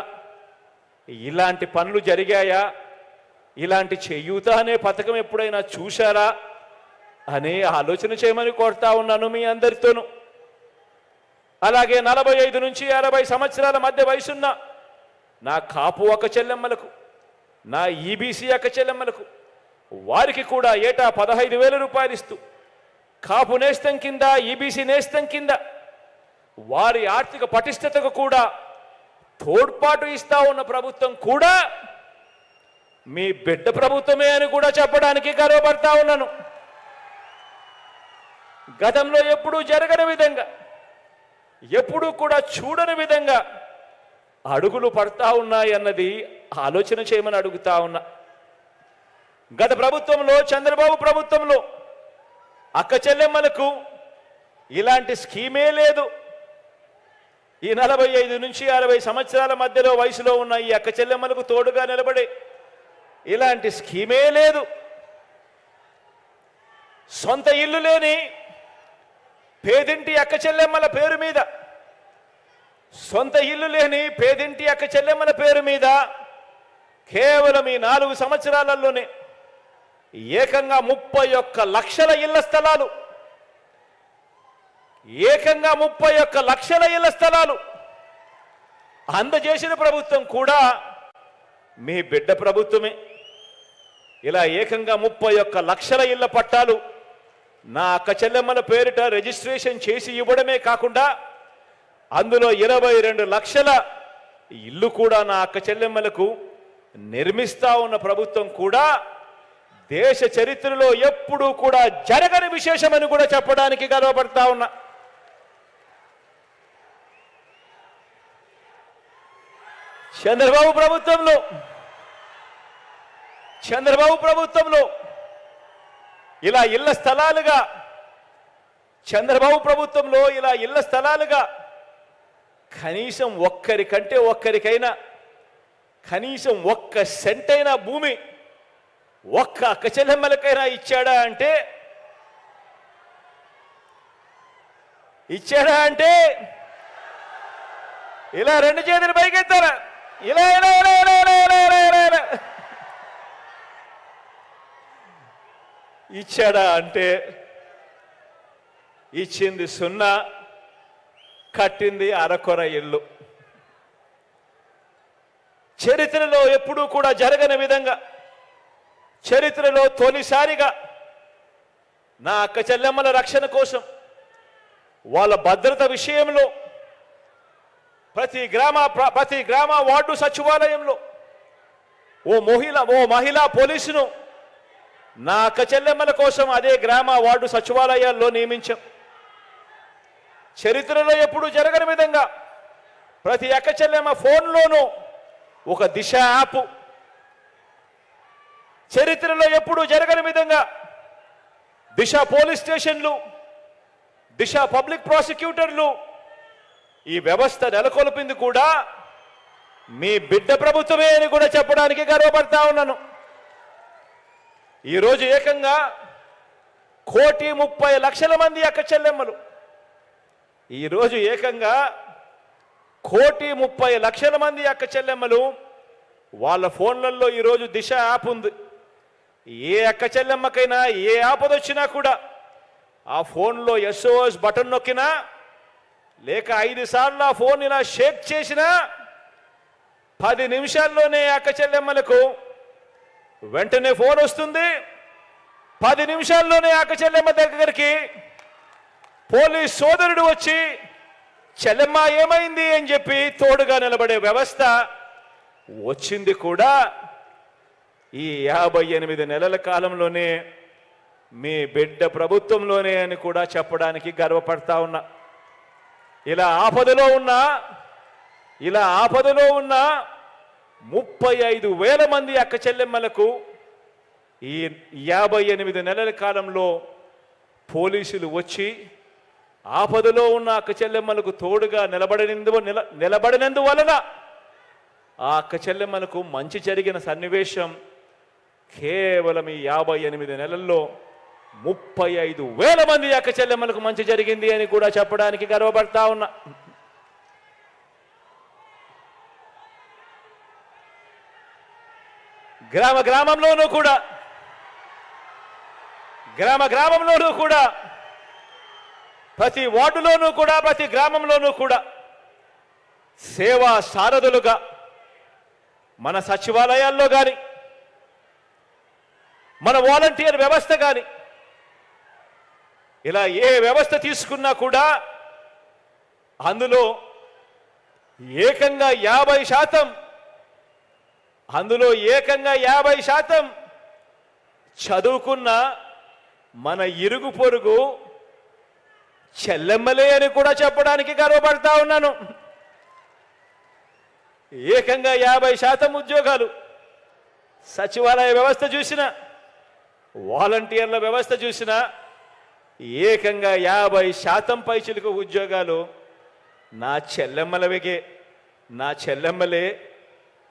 E: ఇలాంటి పనులు జరిగాయా, ఇలాంటి చేయూత అనే పథకం ఎప్పుడైనా చూశారా అనే ఆలోచన చేయమని కోరుతా ఉన్నాను మీ అందరితోనూ. అలాగే 45 నుంచి 60 సంవత్సరాల మధ్య వయసున్న నా కాపు అక్క చెల్లెమ్మలకు, నా ఈబీసీ అక్క చెల్లెమ్మలకు వారికి కూడా ఏటా 15,000 రూపాయలు ఇస్తూ కాపు నేస్తం కింద, ఈబీసీ నేస్తం కింద వారి ఆర్థిక పటిష్టతకు కూడా తోడ్పాటు ఇస్తా ఉన్న ప్రభుత్వం కూడా మీ బిడ్డ ప్రభుత్వమే అని కూడా చెప్పడానికి గర్వపడతా ఉన్నాను. గతంలో ఎప్పుడూ జరగని విధంగా, ఎప్పుడూ కూడా చూడని విధంగా అడుగులు పడతా ఉన్నాయి అన్నది ఆలోచన చేయమని అడుగుతా ఉన్నా. గత ప్రభుత్వంలో, చంద్రబాబు ప్రభుత్వంలో అక్క చెల్లెమ్మలకు ఇలాంటి స్కీమే లేదు. ఈ 45 నుంచి 60 సంవత్సరాల మధ్యలో వయసులో ఉన్న ఈ అక్క చెల్లెమ్మలకు తోడుగా నిలబడే ఇలాంటి స్కీమే లేదు. సొంత ఇల్లు లేని పేదింటి అక్క చెల్లెమ్మల పేరు మీద, సొంత ఇల్లు లేని పేదింటి అక్క చెల్లెమ్మల పేరు మీద కేవలం ఈ 4 సంవత్సరాలలోనే ఏకంగా 31 లక్షల ఇళ్ల స్థలాలు, ఏకంగా 31 లక్షల ఇళ్ల స్థలాలు అందజేసిన ప్రభుత్వం కూడా మీ బిడ్డ ప్రభుత్వమే. ఇలా ఏకంగా 31 లక్షల ఇళ్ల పట్టాలు నా అక్క చెల్లెమ్మల పేరిట రిజిస్ట్రేషన్ చేసి ఇవ్వడమే కాకుండా అందులో 22 లక్షల ఇల్లు కూడా నా అక్క చెల్లెమ్మలకు నిర్మిస్తా ఉన్న ప్రభుత్వం కూడా దేశ చరిత్రలో ఎప్పుడూ కూడా జరగని విశేషమని కూడా చెప్పడానికి గర్వపడతా ఉన్నా. చంద్రబాబు ప్రభుత్వంలో ఇలా ఇళ్ల స్థలాలుగా, చంద్రబాబు ప్రభుత్వంలో ఇలా ఇళ్ల స్థలాలుగా కనీసం ఒక్కరికైనా కనీసం 1 సెంటైనా భూమి ఒక్క అక్క చెల్లెమ్మలకైనా ఇచ్చాడా అంటే ఇలా 2 చేతులు పైకెత్తారా, ఇలా ఇలా ఇలా ఇలా ఇలా ఇలా ఇలా ఇలా ఇచ్చాడా అంటే ఇచ్చింది 0, కట్టింది అరకొర ఇల్లు. చరిత్రలో ఎప్పుడూ కూడా జరగని విధంగా, చరిత్రలో తొలిసారిగా నా అక్క చెల్లెమ్మల రక్షణ కోసం, వాళ్ళ భద్రత విషయంలో ప్రతి గ్రామ వార్డు సచివాలయంలో ఓ మహిళా పోలీసును నా అక్క చెల్లెమ్మల కోసం అదే గ్రామ వార్డు సచివాలయాల్లో నియమించాం. చరిత్రలో ఎప్పుడూ జరగని విధంగా ప్రతి అక్క చెల్లెమ్మ ఫోన్లోనూ ఒక దిశ యాప్, చరిత్రలో ఎప్పుడూ జరగని విధంగా దిశ పోలీస్ స్టేషన్లు, దిశ పబ్లిక్ ప్రాసిక్యూటర్లు, ఈ వ్యవస్థ నెలకొల్పింది కూడా మీ బిడ్డ ప్రభుత్వమే అని కూడా చెప్పడానికి గర్వపడతా ఉన్నాను. ఈరోజు ఏకంగా 1,30,00,000 మంది అక్క చెల్లెమ్మలు, ఈరోజు ఏకంగా 1,30,00,000 మంది అక్క చెల్లెమ్మలు వాళ్ళ ఫోన్లలో ఈరోజు దిశ యాప్ ఉంది. ఏ అక్క చెల్లెమ్మకైనా ఏ ఆపద వచ్చినా కూడా ఆ ఫోన్లో SOS బటన్ నొక్కినా లేక 5 సార్లు ఆ ఫోన్ ఇలా షేక్ చేసినా 10 నిమిషాల్లోనే అక్క చెల్లెమ్మలకు వెంటనే ఫోన్ వస్తుంది. 10 నిమిషాల్లోనే అక్క చెల్లెమ్మ దగ్గరికి పోలీస్ సోదరుడు వచ్చి చెల్లెమ్మ ఏమైంది అని చెప్పి తోడుగా నిలబడే వ్యవస్థ వచ్చింది కూడా ఈ 58 నెలల కాలంలోనే మీ బిడ్డ ప్రభుత్వంలోనే అని కూడా చెప్పడానికి గర్వపడతా ఉన్నా. ఇలా ఆపదలో ఉన్న 35,000 మంది అక్క చెల్లెమ్మలకు ఈ 58 నెలల కాలంలో పోలీసులు వచ్చి ఆపదలో ఉన్న అక్క చెల్లెమ్మలకు తోడుగా నిలబడినందువలన ఆ అక్క చెల్లెమ్మలకు మంచి జరిగిన సన్నివేశం కేవలం ఈ 58 నెలల్లో 35,000 మంది అక్క చెల్లెమ్మలకు మంచి జరిగింది అని కూడా చెప్పడానికి గర్వపడతా ఉన్నా. గ్రామ గ్రామంలోనూ కూడా ప్రతి వార్డులోనూ కూడా ప్రతి గ్రామంలోనూ కూడా సేవా సారథులుగా మన సచివాలయాల్లో కానీ మన వాలంటీర్ వ్యవస్థ కానీ ఇలా ఏ వ్యవస్థ తీసుకున్నా కూడా అందులో ఏకంగా 50% చదువుకున్న మన ఇరుగు పొరుగు చెల్లెమ్మలే అని కూడా చెప్పడానికి గర్వపడతా ఉన్నాను. ఏకంగా 50% ఉద్యోగాలు సచివాలయ వ్యవస్థ చూసిన వాలంటీర్ల వ్యవస్థ చూసిన ఏకంగా 50% పైచిలకు ఉద్యోగాలు నా చెల్లెమ్మలే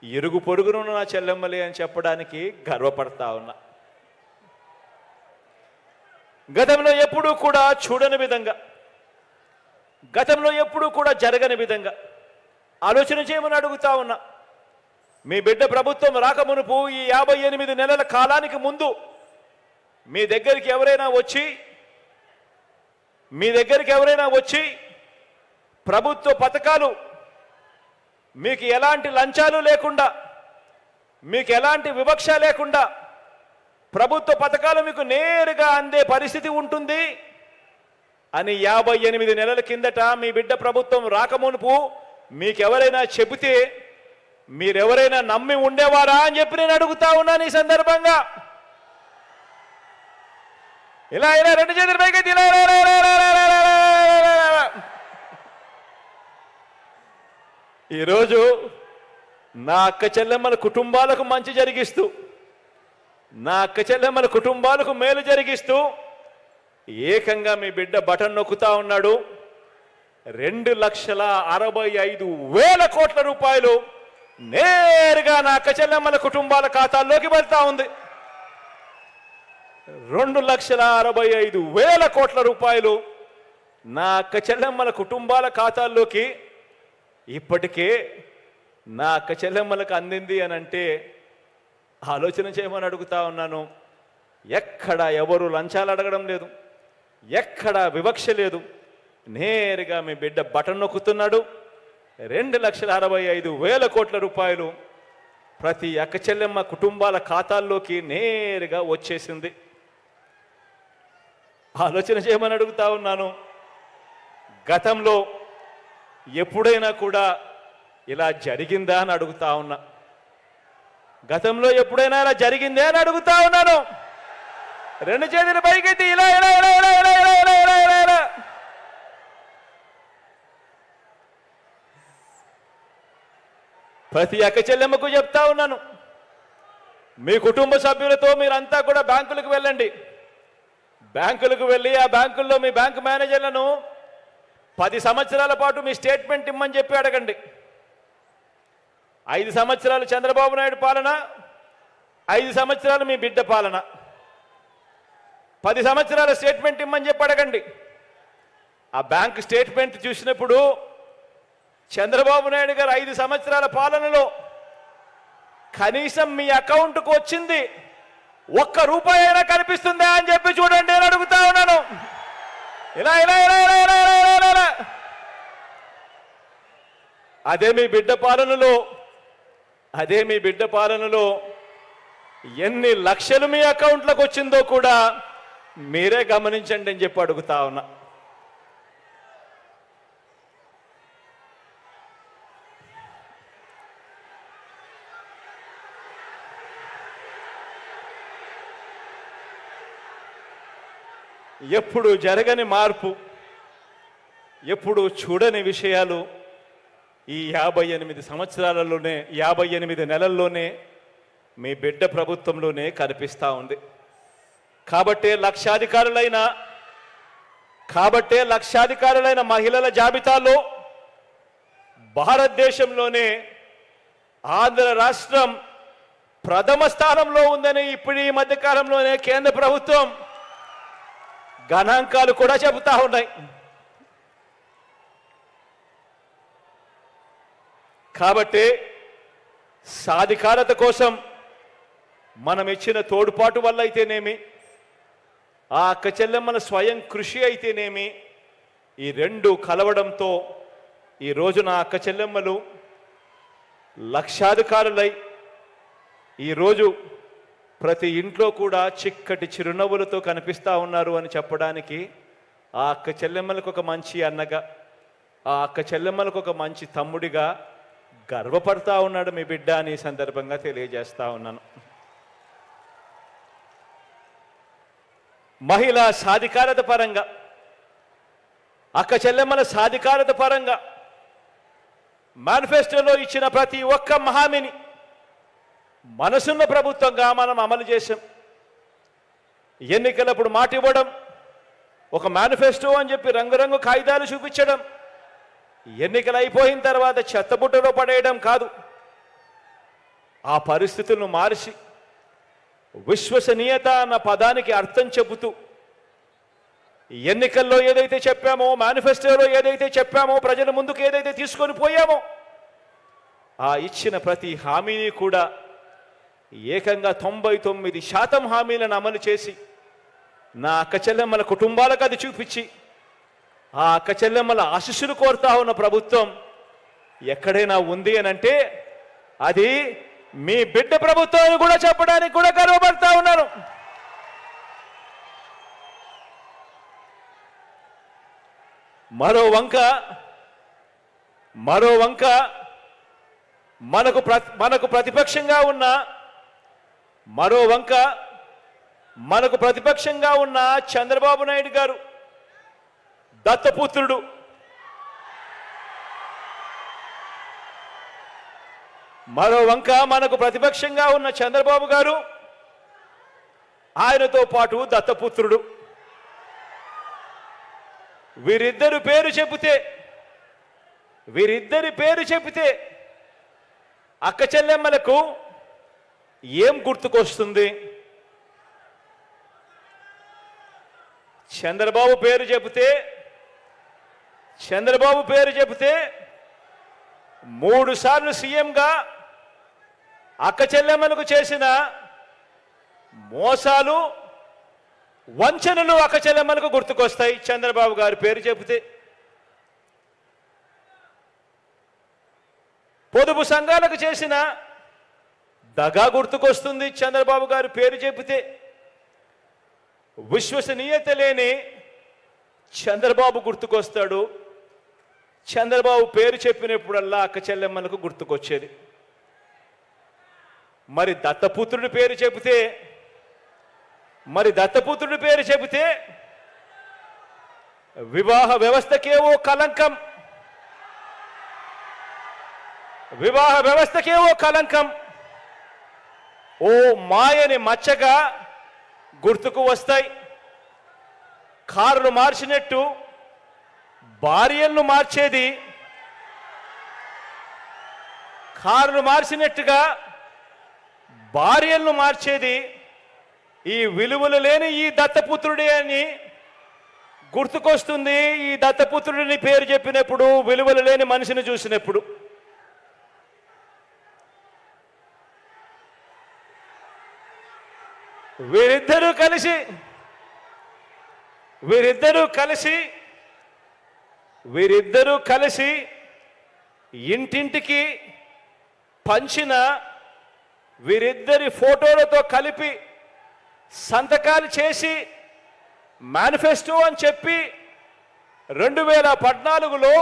E: ఇరుగు పొరుగును నా చెల్లెమ్మలే అని చెప్పడానికి గర్వపడతా ఉన్నా. గతంలో ఎప్పుడూ కూడా చూడని విధంగా, గతంలో ఎప్పుడూ కూడా జరగని విధంగా ఆలోచన చేయమని అడుగుతా ఉన్నా. మీ బిడ్డ ప్రభుత్వం రాకమునుపు ఈ 58 నెలల కాలానికి ముందు మీ దగ్గరికి ఎవరైనా వచ్చి ప్రభుత్వ పథకాలు మీకు ఎలాంటి లంచాలు లేకుండా, మీకు ఎలాంటి వివక్ష లేకుండా ప్రభుత్వ పథకాలు మీకు నేరుగా అందే పరిస్థితి ఉంటుంది అని 58 నెలల కిందట మీ బిడ్డ ప్రభుత్వం రాకమునుపు మీకెవరైనా చెబితే మీరెవరైనా నమ్మి ఉండేవారా అని చెప్పి నేను అడుగుతా ఉన్నాను. ఈ సందర్భంగా ఇలా రెండు చేతుల పైకి ఈరోజు నా అక్క చెల్లెమ్మల కుటుంబాలకు మంచి జరిగిస్తూ, నా అక్క చెల్లెమ్మల కుటుంబాలకు మేలు జరిగిస్తూ ఏకంగా మీ బిడ్డ బటన్ నొక్కుతా ఉన్నాడు. 2,65,000 కోట్ల రూపాయలు నేరుగా నా అక్క చెల్లెమ్మల కుటుంబాల ఖాతాల్లోకి వెళ్తా ఉంది. 2,65,000 కోట్ల రూపాయలు నా అక్క చెల్లెమ్మల కుటుంబాల ఖాతాల్లోకి ఇప్పటికే నా అక్క చెల్లెమ్మలకు అందింది అని అంటే ఆలోచన చేయమని అడుగుతా ఉన్నాను. ఎక్కడ ఎవరు లంచాలు అడగడం లేదు, ఎక్కడ వివక్ష లేదు. నేరుగా మీ బిడ్డ బటన్ నొక్కుతున్నాడు. 2,65,000 కోట్ల రూపాయలు ప్రతి అక్క చెల్లెమ్మ కుటుంబాల ఖాతాల్లోకి నేరుగా వచ్చేసింది. ఆలోచన చేయమని అడుగుతా ఉన్నాను. గతంలో ఎప్పుడైనా కూడా ఇలా జరిగిందా అని అడుగుతా ఉన్నా. గతంలో ఎప్పుడైనా ఇలా జరిగిందే అని అడుగుతా ఉన్నాను. 2 చేతుల పైకెత్తి ఇలా ఇలా ఇలా ఇలా ఇలా ఇలా ఇలా ఇలా ఇలా ఇలా ప్రతి అక్క చెల్లెమ్మకు చెప్తా ఉన్నాను, మీ కుటుంబ సభ్యులతో మీరంతా కూడా బ్యాంకులకు వెళ్ళండి. బ్యాంకులకు వెళ్ళి ఆ బ్యాంకుల్లో మీ బ్యాంకు మేనేజర్లను 10 సంవత్సరాల పాటు మీ స్టేట్మెంట్ ఇమ్మని చెప్పి అడగండి. 5 సంవత్సరాలు చంద్రబాబు నాయుడు పాలన, 5 సంవత్సరాలు మీ బిడ్డ పాలన. 10 సంవత్సరాల స్టేట్మెంట్ ఇమ్మని చెప్పి అడగండి. ఆ బ్యాంక్ స్టేట్మెంట్ చూసినప్పుడు చంద్రబాబు నాయుడు గారు 5 సంవత్సరాల పాలనలో కనీసం మీ అకౌంట్కు వచ్చింది 1 రూపాయి అయినా కనిపిస్తుందా అని చెప్పి చూడండి అని అడుగుతా ఉన్నాను. ఇలా ఇలా ఇలా ఇలా ఇలా ఇలా ఇలా ఇలా. అదే మీ బిడ్డ పాలనలో ఎన్ని లక్షలు మీ అకౌంట్లకు వచ్చిందో కూడా మీరే గమనించండి అని చెప్పి అడుగుతా ఉన్నా. ఎప్పుడు జరగని మార్పు, ఎప్పుడు చూడని విషయాలు ఈ 58 సంవత్సరాలలోనే 58 నెలల్లోనే మీ బిడ్డ ప్రభుత్వంలోనే కనిపిస్తూ ఉంది. కాబట్టే లక్షాధికారులైన మహిళల జాబితాలో భారతదేశంలోనే ఆంధ్ర రాష్ట్రం ప్రథమ స్థానంలో ఉందని ఇప్పుడు ఈ మధ్యకాలంలోనే కేంద్ర ప్రభుత్వం గణాంకాలు కూడా చెబుతా ఉన్నాయి. కాబట్టి సాధికారత కోసం మనం ఇచ్చిన తోడ్పాటు వల్ల అయితేనేమి, ఆ అక్క చెల్లెమ్మల స్వయం కృషి అయితేనేమి, ఈ రెండు కలవడంతో ఈ రోజున అక్క చెల్లెమ్మలు లక్షాధికారులై ఈరోజు ప్రతి ఇంట్లో కూడా చిక్కటి చిరునవ్వులతో కనిపిస్తూ ఉన్నారు అని చెప్పడానికి ఆ అక్క చెల్లెమ్మలకు ఒక మంచి అన్నగా, ఆ అక్క చెల్లెమ్మలకు ఒక మంచి తమ్ముడిగా గర్వపడతా ఉన్నాడు మీ బిడ్డ అని ఈ సందర్భంగా తెలియజేస్తా ఉన్నాను. మహిళా సాధికారత పరంగా, అక్క చెల్లెమ్మల సాధికారత పరంగా మేనిఫెస్టోలో ఇచ్చిన ప్రతి ఒక్క హామీని మనసున్న ప్రభుత్వంగా మనం అమలు చేశాం. ఎన్నికలప్పుడు మాట ఇవ్వడం, ఒక మేనిఫెస్టో అని చెప్పి రంగురంగు కాగితాలు చూపించడం, ఎన్నికలు అయిపోయిన తర్వాత చెత్తబుట్టలో పడేయడం కాదు. ఆ పరిస్థితులను మార్చి విశ్వసనీయత అన్న పదానికి అర్థం చెబుతూ ఎన్నికల్లో ఏదైతే చెప్పామో, మేనిఫెస్టోలో ఏదైతే చెప్పామో, ప్రజల ముందుకు ఏదైతే తీసుకొని పోయామో ఆ ఇచ్చిన ప్రతి హామీని కూడా ఏకంగా 99% హామీలను అమలు చేసి నా అక్క చెల్లెమ్మల కుటుంబాలకు అది చూపించి ఆ అక్క చెల్లెమ్మల ఆశీస్సులు కోరుతా ఉన్న ప్రభుత్వం ఎక్కడైనా ఉంది అని అంటే అది మీ బిడ్డ ప్రభుత్వం కూడా చెప్పడానికి కూడా గర్వపడతా ఉన్నాను. మరో వంక మనకు ప్రతిపక్షంగా ఉన్న చంద్రబాబు నాయుడు గారు దత్తపుత్రుడు. మరో వంక మనకు ప్రతిపక్షంగా ఉన్న చంద్రబాబు గారు, ఆయనతో పాటు దత్తపుత్రుడు. వీరిద్దరి పేరు చెబితే అక్క చెల్లెమ్మలకు ఏం గుర్తుకొస్తుంది? చంద్రబాబు పేరు చెబితే 3 సార్లు సీఎంగా అక్క చెల్లెమ్మలకు చేసిన మోసాలు, వంచనలు అక్క చెల్లెమ్మలకు గుర్తుకొస్తాయి చంద్రబాబు గారి పేరు చెబితే. పొదుపు సంఘాలకు చేసిన దగా గుర్తుకొస్తుంది చంద్రబాబు గారి పేరు చెబితే. విశ్వసనీయత లేని చంద్రబాబు గుర్తుకొస్తాడు. చంద్రబాబు పేరు చెప్పినప్పుడల్లా అక్క చెల్లెమ్మలకు గుర్తుకొచ్చేది. మరి దత్తపుత్రుడి పేరు చెబితే వివాహ వ్యవస్థకేవో కలంకం, ఓ మాయని మచ్చగా గుర్తుకు వస్తాయి. కార్లు మార్చినట్టు భార్యలను మార్చేది, కార్లు మార్చినట్టుగా భార్యలను మార్చేది ఈ విలువలు లేని ఈ దత్తపుత్రుడే అని గుర్తుకొస్తుంది. ఈ దత్తపుత్రుడిని పేరు చెప్పినప్పుడు, విలువలు లేని మనిషిని చూసినప్పుడు. వీరిద్దరూ కలిసి ఇంటింటికి పంచిన వీరిద్దరి ఫోటోలతో కలిపి సంతకాలు చేసి మేనిఫెస్టో అని చెప్పి 2014లో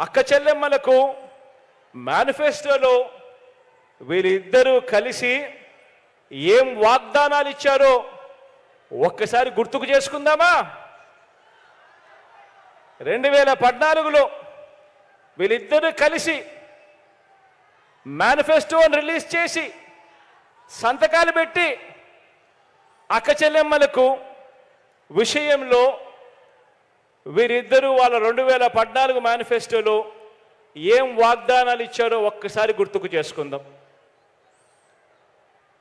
E: అక్క చెల్లెమ్మలకు మేనిఫెస్టోలో వీరిద్దరూ కలిసి ఏం వాగ్దానాలు ఇచ్చారో ఒక్కసారి గుర్తుకు చేసుకుందామా? 2014లో వీళ్ళిద్దరూ కలిసి మేనిఫెస్టోని రిలీజ్ చేసి సంతకాలు పెట్టి అక్క చెల్లెమ్మలకు విషయంలో వీరిద్దరూ వాళ్ళ 2014 మేనిఫెస్టోలో ఏం వాగ్దానాలు ఇచ్చారో ఒక్కసారి గుర్తుకు చేసుకుందాం.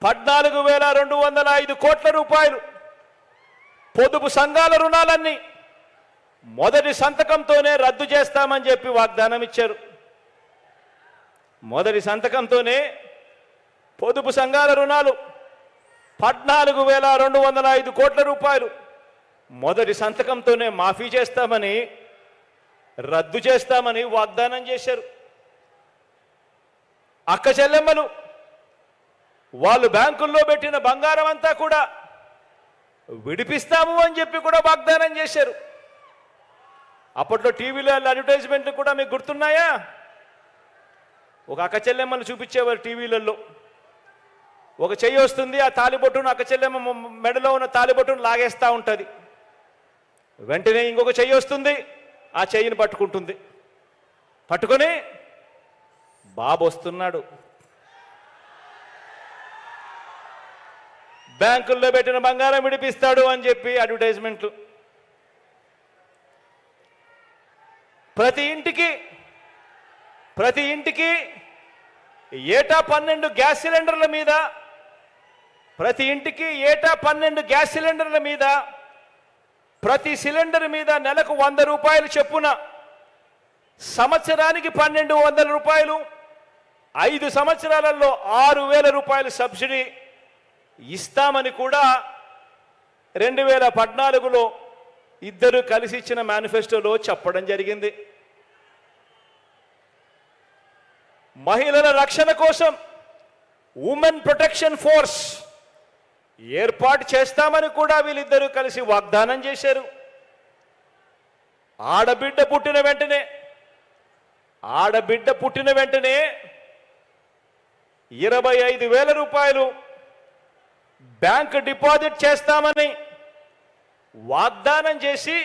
E: 14,205 కోట్ల రూపాయలు పొదుపు సంఘాల రుణాలన్నీ మొదటి సంతకంతోనే రద్దు చేస్తామని చెప్పి వాగ్దానం ఇచ్చారు. మొదటి సంతకంతోనే పొదుపు సంఘాల రుణాలు 14,205 కోట్ల రూపాయలు మొదటి సంతకంతోనే మాఫీ చేస్తామని, రద్దు చేస్తామని వాగ్దానం చేశారు. అక్క చెల్లెమ్మలు వాళ్ళు బ్యాంకుల్లో పెట్టిన బంగారం అంతా కూడా విడిపిస్తాము అని చెప్పి కూడా వాగ్దానం చేశారు. అప్పట్లో టీవీలో అడ్వర్టైజ్మెంట్లు కూడా మీకు గుర్తున్నాయా? ఒక అక్క చెల్లెమ్మను చూపించేవారు టీవీలలో. ఒక చెయ్యి వస్తుంది, ఆ తాలిబొట్టును అక్క చెల్లెమ్మ మెడలో ఉన్న తాలిబొట్టును లాగేస్తూ ఉంటుంది. వెంటనే ఇంకొక చెయ్యి వస్తుంది, ఆ చెయ్యిని పట్టుకుంటుంది. పట్టుకొని బాబు వస్తున్నాడు, బ్యాంకుల్లో పెట్టిన బంగారం విడిపిస్తాడు అని చెప్పి అడ్వర్టైజ్మెంట్లు. ప్రతి ఇంటికి ఏటా 12 గ్యాస్ సిలిండర్ల మీద, ప్రతి ఇంటికి ఏటా 12 గ్యాస్ సిలిండర్ల మీద, ప్రతి సిలిండర్ మీద నెలకు 100 రూపాయలు చొప్పున, సంవత్సరానికి 1,200 రూపాయలు, 5 సంవత్సరాలలో 6,000 రూపాయలు సబ్సిడీ ఇస్తామని కూడా 2014లో ఇద్దరు కలిసి ఇచ్చిన మేనిఫెస్టోలో చెప్పడం జరిగింది. మహిళల రక్షణ కోసం ఉమెన్ ప్రొటెక్షన్ ఫోర్స్ ఏర్పాటు చేస్తామని కూడా వీళ్ళిద్దరూ కలిసి వాగ్దానం చేశారు. ఆడబిడ్డ పుట్టిన వెంటనే 25,000 రూపాయలు బ్యాంక్ డిపాజిట్ చేస్తామని వాగ్దానం చేసి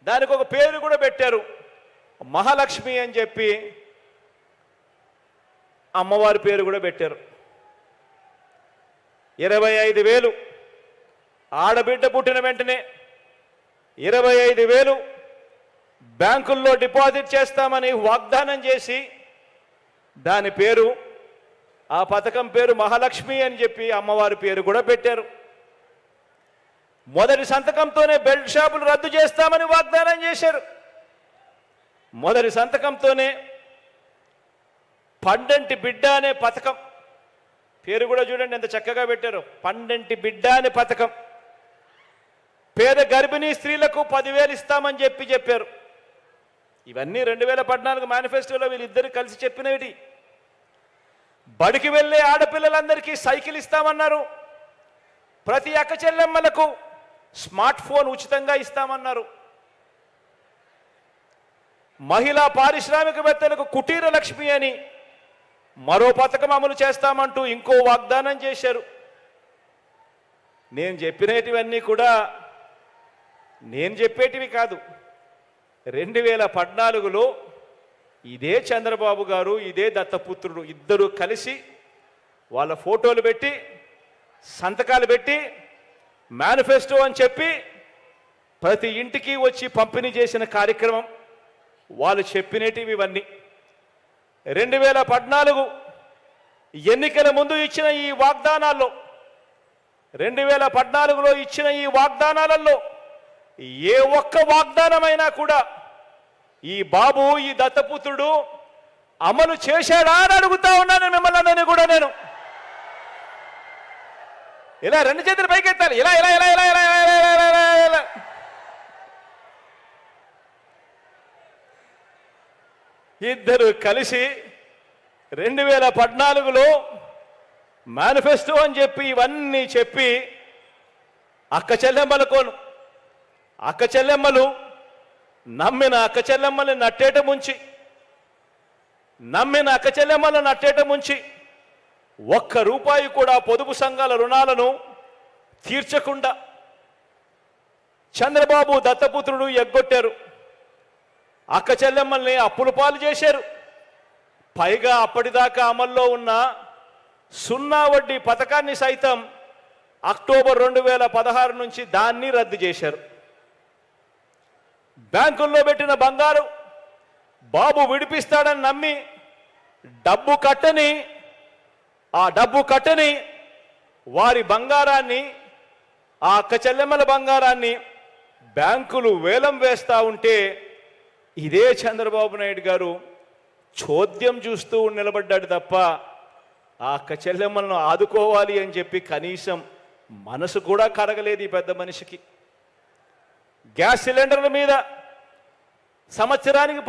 E: దానికి ఒక పేరు కూడా పెట్టారు, మహాలక్ష్మి అని చెప్పి అమ్మవారి పేరు కూడా పెట్టారు. 25,000 ఆడబిడ్డ పుట్టిన వెంటనే 25,000 బ్యాంకుల్లో డిపాజిట్ చేస్తామని వాగ్దానం చేసి దాని పేరు, ఆ పథకం పేరు మహాలక్ష్మి అని చెప్పి అమ్మవారి పేరు కూడా పెట్టారు. మొదటి సంతకంతోనే బెల్ట్ షాపులు రద్దు చేస్తామని వాగ్దానం చేశారు. మొదటి సంతకంతోనే పండంటి బిడ్డ అనే పథకం, పేరు కూడా చూడండి ఎంత చక్కగా పెట్టారు, పండంటి బిడ్డ అనే పథకం. పేద గర్భిణీ స్త్రీలకు 10,000 ఇస్తామని చెప్పారు. ఇవన్నీ 2014 మేనిఫెస్టోలో వీళ్ళిద్దరు కలిసి చెప్పినవి. బడికి వెళ్ళే ఆడపిల్లలందరికీ సైకిల్ ఇస్తామన్నారు. ప్రతి అక్క చెల్లెమ్మలకు స్మార్ట్ ఫోన్ ఉచితంగా ఇస్తామన్నారు. మహిళా పారిశ్రామికవేత్తలకు కుటీర లక్ష్మి అని మరో పథకం అమలు చేస్తామంటూ ఇంకో వాగ్దానం చేశారు. నేను చెప్పినటివన్నీ కూడా నేను చెప్పేటివి కాదు. 2014లో ఇదే చంద్రబాబు గారు, ఇదే దత్తపుత్రుడు ఇద్దరు కలిసి వాళ్ళ ఫోటోలు పెట్టి సంతకాలు పెట్టి మేనిఫెస్టో అని చెప్పి ప్రతి ఇంటికి వచ్చి పంపిణీ చేసిన కార్యక్రమం వాళ్ళు చెప్పినటివి ఇవన్నీ. 2014 ఎన్నికల ముందు ఇచ్చిన ఈ వాగ్దానాల్లో 2014లో ఇచ్చిన ఈ వాగ్దానాలలో ఏ ఒక్క వాగ్దానమైనా కూడా ఈ బాబు ఈ దత్తపుత్రుడు అమలు చేశాడా అని అడుగుతా ఉన్నాను మిమ్మల్ని అందరినీ కూడా. నేను ఇలా 2 చేతులు పైకెత్తాలి, ఇలా ఇలా ఇలా ఇలా ఇలా ఇలా ఇలా ఇలా ఇలా. ఇద్దరు కలిసి 2014లో మేనిఫెస్టో అని చెప్పి ఇవన్నీ చెప్పి అక్క చెల్లెమ్మలు నమ్మిన అక్క చెల్లెమ్మల్ని నట్టేట ముంచి ₹1 కూడా పొదుపు సంఘాల రుణాలను తీర్చకుండా చంద్రబాబు దత్తపుత్రుడు ఎగ్గొట్టారు. అక్క చెల్లెమ్మల్ని అప్పుల పాలు చేశారు. పైగా అప్పటిదాకా అమల్లో ఉన్న 0 వడ్డీ పథకాన్ని సైతం అక్టోబర్ 2016 నుంచి దాన్ని రద్దు చేశారు. బ్యాంకుల్లో పెట్టిన బంగారు బాబు విడిపిస్తాడని నమ్మి డబ్బు కట్టని వారి బంగారాన్ని, ఆ అక్క చెల్లెమ్మల బంగారాన్ని బ్యాంకులు వేలం వేస్తూ ఉంటే ఇదే చంద్రబాబు నాయుడు గారు చోద్యం చూస్తూ నిలబడ్డాడు తప్ప ఆ అక్క చెల్లెమ్మలను ఆదుకోవాలి అని చెప్పి కనీసం మనసు కూడా కరగలేదు ఈ పెద్ద మనిషికి. గ్యాస్ సిలిండర్ల మీద సంవత్సరానికి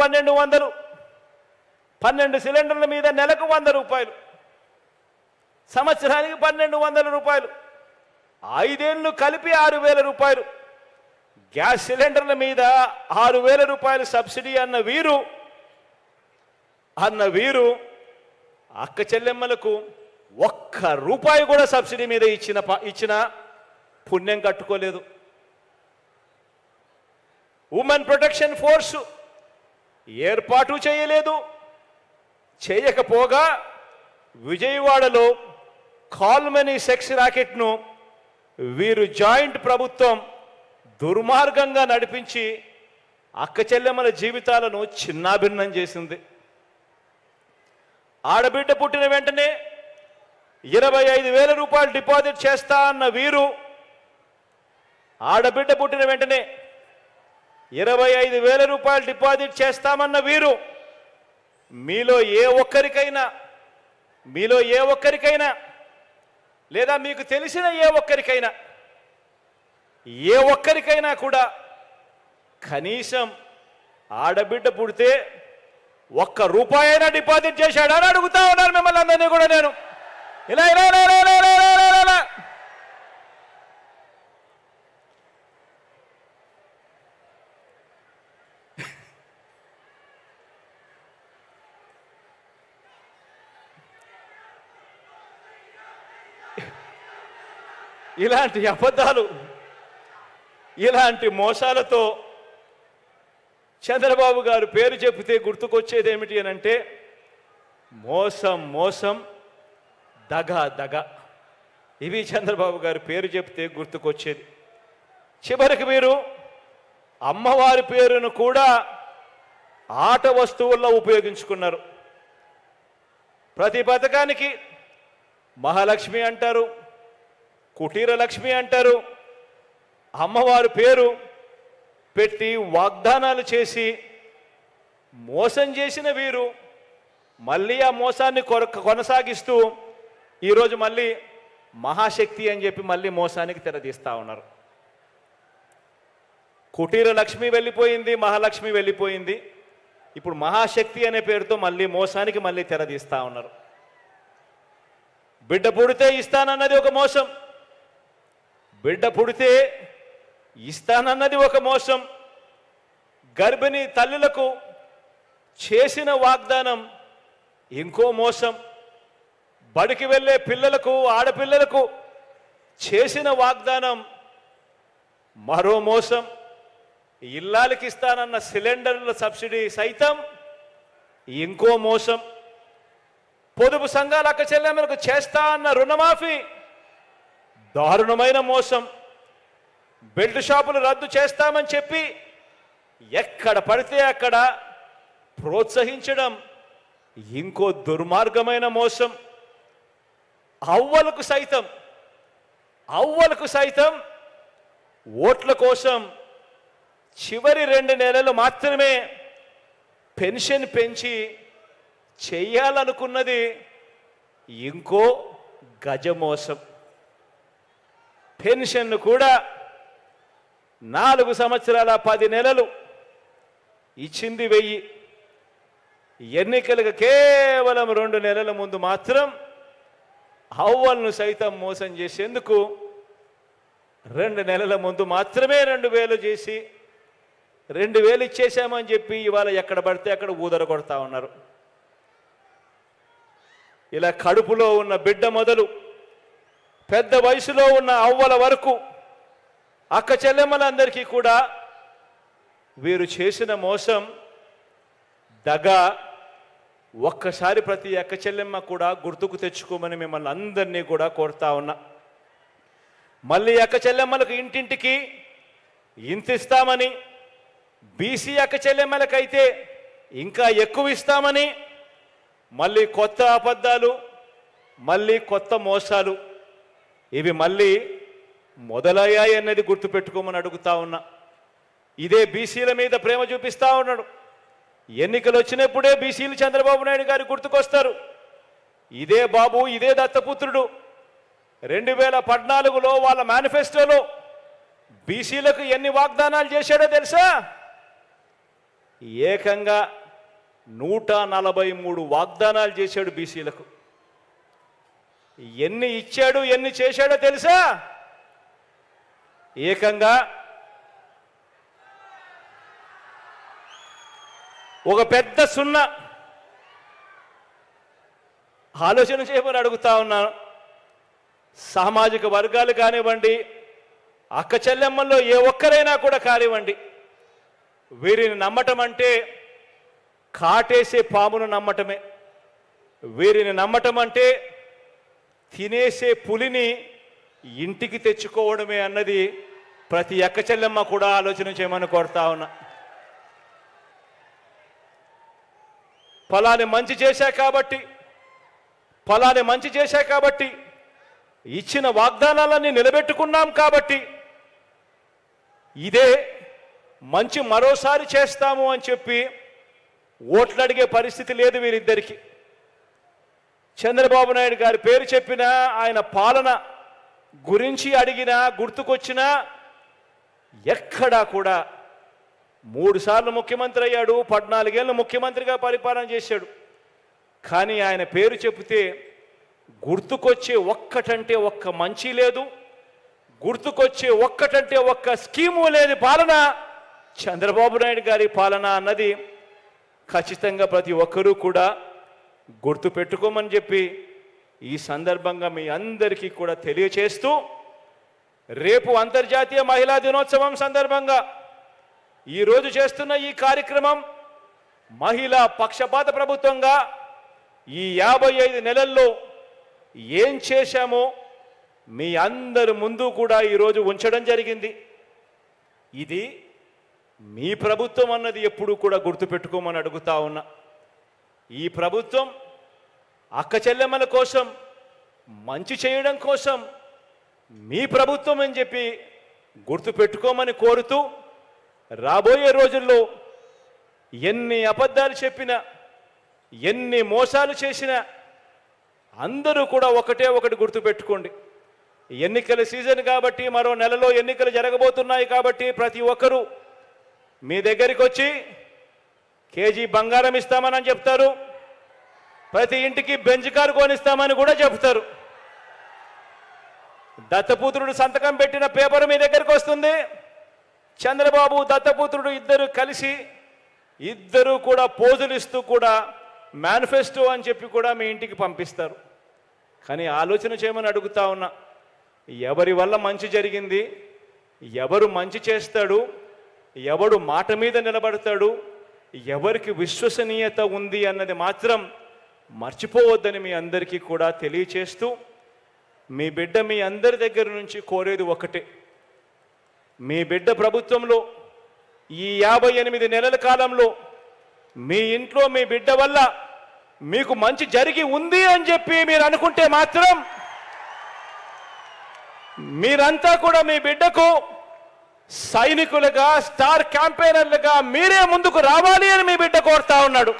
E: 12 సిలిండర్ల మీద నెలకు ₹100, సంవత్సరానికి ₹1200, 5 ఏళ్ళు కలిపి ₹6000. గ్యాస్ సిలిండర్ల మీద ₹6000 సబ్సిడీ అన్న వీరు అక్క చెల్లెమ్మలకు ₹1 కూడా సబ్సిడీ మీద ఇచ్చిన పుణ్యం కట్టుకోలేదు. ఉమెన్ ప్రొటెక్షన్ ఫోర్స్ ఏర్పాటు చేయకపోగా విజయవాడలో కాల్మనీ సెక్స్ ర్యాకెట్ను వీరు జాయింట్ ప్రభుత్వం దుర్మార్గంగా నడిపించి అక్క చెల్లెమ్మల జీవితాలను చిన్నాభిన్నం చేసింది. ఆడబిడ్డ పుట్టిన వెంటనే ₹25,000 డిపాజిట్ చేస్తా అన్న వీరు, ఆడబిడ్డ పుట్టిన వెంటనే ₹25,000 డిపాజిట్ చేస్తామన్న వీరు మీలో ఏ ఒక్కరికైనా లేదా మీకు తెలిసిన ఏ ఒక్కరికైనా కూడా కనీసం ఆడబిడ్డ పుడితే ₹1 అయినా డిపాజిట్ చేశాడా అని అడుగుతా ఉన్నాను మిమ్మల్ని అందరినీ కూడా నేను. ఇలా ఇలా ఇలా ఇలా ఇలా ఇలా ఇలా ఇలా. ఇలాంటి అబద్ధాలు, ఇలాంటి మోసాలతో చంద్రబాబు గారు పేరు చెబితే గుర్తుకొచ్చేది ఏమిటి అని అంటే మోసం, దగ. ఇవి చంద్రబాబు గారి పేరు చెబితే గుర్తుకొచ్చేది. చివరికి మీరు అమ్మవారి పేరును కూడా ఆట వస్తువుల్లో ఉపయోగించుకున్నారు. ప్రతి పథకానికి మహాలక్ష్మి అంటారు, కుటీర లక్ష్మి అంటారు, అమ్మవారి పేరు పెట్టి వాగ్దానాలు చేసి మోసం చేసిన వీరు మళ్ళీ ఆ మోసాన్ని కొనసాగిస్తూ ఈరోజు మళ్ళీ మహాశక్తి అని చెప్పి మళ్ళీ మోసానికి తెరదీస్తూ ఉన్నారు. కుటీర లక్ష్మి వెళ్ళిపోయింది, మహాలక్ష్మి వెళ్ళిపోయింది, ఇప్పుడు మహాశక్తి అనే పేరుతో మళ్ళీ మోసానికి మళ్ళీ తెరదీస్తూ ఉన్నారు. బిడ్డ పుడితే ఇస్తానన్నది ఒక మోసం, బిడ్డ పుడితే ఇస్తానన్నది ఒక మోసం, గర్భిణీ తల్లులకు చేసిన వాగ్దానం ఇంకో మోసం, బడికి వెళ్ళే పిల్లలకు ఆడపిల్లలకు చేసిన వాగ్దానం మరో మోసం, ఇల్లాలకి ఇస్తానన్న సిలిండర్ల సబ్సిడీ సైతం ఇంకో మోసం, పొదుపు సంఘాల అక్క చెల్లెమ్మలకు చేస్తా అన్న రుణమాఫీ దారుణమైన మోసం, బెల్ట్ షాపులు రద్దు చేస్తామని చెప్పి ఎక్కడ పడితే అక్కడ ప్రోత్సహించడం ఇంకో దుర్మార్గమైన మోసం. అవ్వలకు సైతం ఓట్ల కోసం చివరి 2 నెలలు మాత్రమే పెన్షన్ పెంచి చెయ్యాలనుకున్నది ఇంకో గజమోసం. పెన్షన్ను కూడా 4 సంవత్సరాల 10 నెలలు ఇచ్చింది 1000. ఎన్నికలకు కేవలం 2 నెలల ముందు మాత్రం అవ్వలను సైతం మోసం చేసేందుకు 2 నెలల ముందు మాత్రమే 2000 చేసి 2000 ఇచ్చేసామని చెప్పి ఇవాళ ఎక్కడ పడితే అక్కడ ఊదర కొడతా ఉన్నారు. ఇలా కడుపులో ఉన్న బిడ్డ మొదలు పెద్ద వయసులో ఉన్న అవ్వల వరకు అక్క చెల్లెమ్మలందరికీ కూడా వీరు చేసిన మోసం, దగా ఒక్కసారి ప్రతి అక్క చెల్లెమ్మ కూడా గుర్తుకు తెచ్చుకోమని మిమ్మల్ని అందరినీ కూడా కోరుతా ఉన్నా. మళ్ళీ అక్క చెల్లెమ్మలకు ఇంటింటికి ఇంత ఇస్తామని, బీసీ అక్క చెల్లెమ్మలకైతే ఇంకా ఎక్కువ ఇస్తామని, మళ్ళీ కొత్త అబద్ధాలు, మళ్ళీ కొత్త మోసాలు ఇవి మళ్ళీ మొదలయ్యాయి అన్నది గుర్తుపెట్టుకోమని అడుగుతా ఉన్నా. ఇదే బీసీల మీద ప్రేమ చూపిస్తా ఉన్నాడు. ఎన్నికలు వచ్చినప్పుడే బీసీలు చంద్రబాబు నాయుడు గారు గుర్తుకొస్తారు. ఇదే బాబు, ఇదే దత్తపుత్రుడు 2014లో వాళ్ళ మేనిఫెస్టోలో బీసీలకు ఎన్ని వాగ్దానాలు చేశాడో తెలుసా? ఏకంగా 143 వాగ్దానాలు చేశాడు బీసీలకు. ఎన్ని ఇచ్చాడు, ఎన్ని చేశాడో తెలుసా? ఏకంగా ఒక పెద్ద 0. ఆలోచన చేయమని అడుగుతా ఉన్నాను. సామాజిక వర్గాలు కానివ్వండి, అక్క చెల్లెమ్మల్లో ఏ ఒక్కరైనా కూడా కానివ్వండి, వీరిని నమ్మటం అంటే కాటేసే పామును నమ్మటమే. వీరిని నమ్మటం అంటే తినేసే పులిని ఇంటికి తెచ్చుకోవడమే అన్నది ప్రతి అక్క చెల్లెమ్మ కూడా ఆలోచన చేయమని కోరుతా ఉన్నా. ఫలాని మంచి చేశా కాబట్టి ఇచ్చిన వాగ్దానాలన్నీ నిలబెట్టుకున్నాం కాబట్టి ఇదే మంచి మరోసారి చేస్తాము అని చెప్పి ఓట్లు అడిగే పరిస్థితి లేదు వీరిద్దరికి. చంద్రబాబు నాయుడు గారి పేరు చెప్పినా, ఆయన పాలన గురించి అడిగినా, గుర్తుకొచ్చినా ఎక్కడా కూడా 3 సార్లు ముఖ్యమంత్రి అయ్యాడు, 14 ఏళ్ళు ముఖ్యమంత్రిగా పరిపాలన చేశాడు. కానీ ఆయన పేరు చెబితే గుర్తుకొచ్చే ఒక్కటంటే ఒక్క మంచి లేదు, గుర్తుకొచ్చే ఒక్కటంటే ఒక్క స్కీము లేని పాలన చంద్రబాబు నాయుడు గారి పాలన అన్నది ఖచ్చితంగా ప్రతి ఒక్కరూ కూడా గుర్తు పెట్టుకోమని చెప్పి ఈ సందర్భంగా మీ అందరికీ కూడా తెలియచేస్తూ, రేపు అంతర్జాతీయ మహిళా దినోత్సవం సందర్భంగా ఈరోజు చేస్తున్న ఈ కార్యక్రమం మహిళా పక్షపాత ప్రభుత్వంగా ఈ 55 నెలల్లో ఏం చేశామో మీ అందరి ముందు కూడా ఈరోజు ఉంచడం జరిగింది. ఇది మీ ప్రభుత్వం అన్నది ఎప్పుడూ కూడా గుర్తుపెట్టుకోమని అడుగుతా ఉన్నా. ఈ ప్రభుత్వం అక్క చెల్లెమ్మల కోసం, మంచి చేయడం కోసం మీ ప్రభుత్వం అని చెప్పి గుర్తుపెట్టుకోమని కోరుతూ, రాబోయే రోజుల్లో ఎన్ని అబద్ధాలు చెప్పినా, ఎన్ని మోసాలు చేసినా అందరూ కూడా ఒకటి గుర్తుపెట్టుకోండి. ఎన్నికల సీజన్ కాబట్టి, మరో నెలలో ఎన్నికలు జరగబోతున్నాయి కాబట్టి ప్రతి ఒక్కరూ మీ దగ్గరికి వచ్చి కేజీ బంగారం ఇస్తామని చెప్తారు, ప్రతి ఇంటికి బెంచ్ కారు కొనిస్తామని కూడా చెప్తారు. దత్తపుత్రుడు సంతకం పెట్టిన పేపర్ మీ దగ్గరికి వస్తుంది. చంద్రబాబు, దత్తపుత్రుడు ఇద్దరు కలిసి ఇద్దరు కూడా పోజులు ఇస్తూ కూడా మేనిఫెస్టో అని చెప్పి కూడా మీ ఇంటికి పంపిస్తారు. కానీ ఆలోచన చేయమని అడుగుతా ఉన్నా, ఎవరి వల్ల మంచి జరిగింది, ఎవరు మంచి చేస్తాడు, ఎవడు మాట మీద నిలబడతాడు, ఎవరికి విశ్వసనీయత ఉంది అన్నది మాత్రం మర్చిపోవద్దని మీ అందరికీ కూడా తెలియచేస్తూ, మీ బిడ్డ మీ అందరి దగ్గర నుంచి కోరేది ఒకటే, మీ బిడ్డ ప్రభుత్వంలో ఈ 58 నెలల కాలంలో మీ ఇంట్లో మీ బిడ్డ వల్ల మీకు మంచి జరిగి ఉంది అని చెప్పి మీరు అనుకుంటే మాత్రం మీరంతా కూడా మీ బిడ్డకు సైనికులుగా స్టార్ క్యాంపెయినర్లుగా మీరే ముందుకు రావాలి అని మీ బిడ్డ కోరుతా ఉన్నాడు.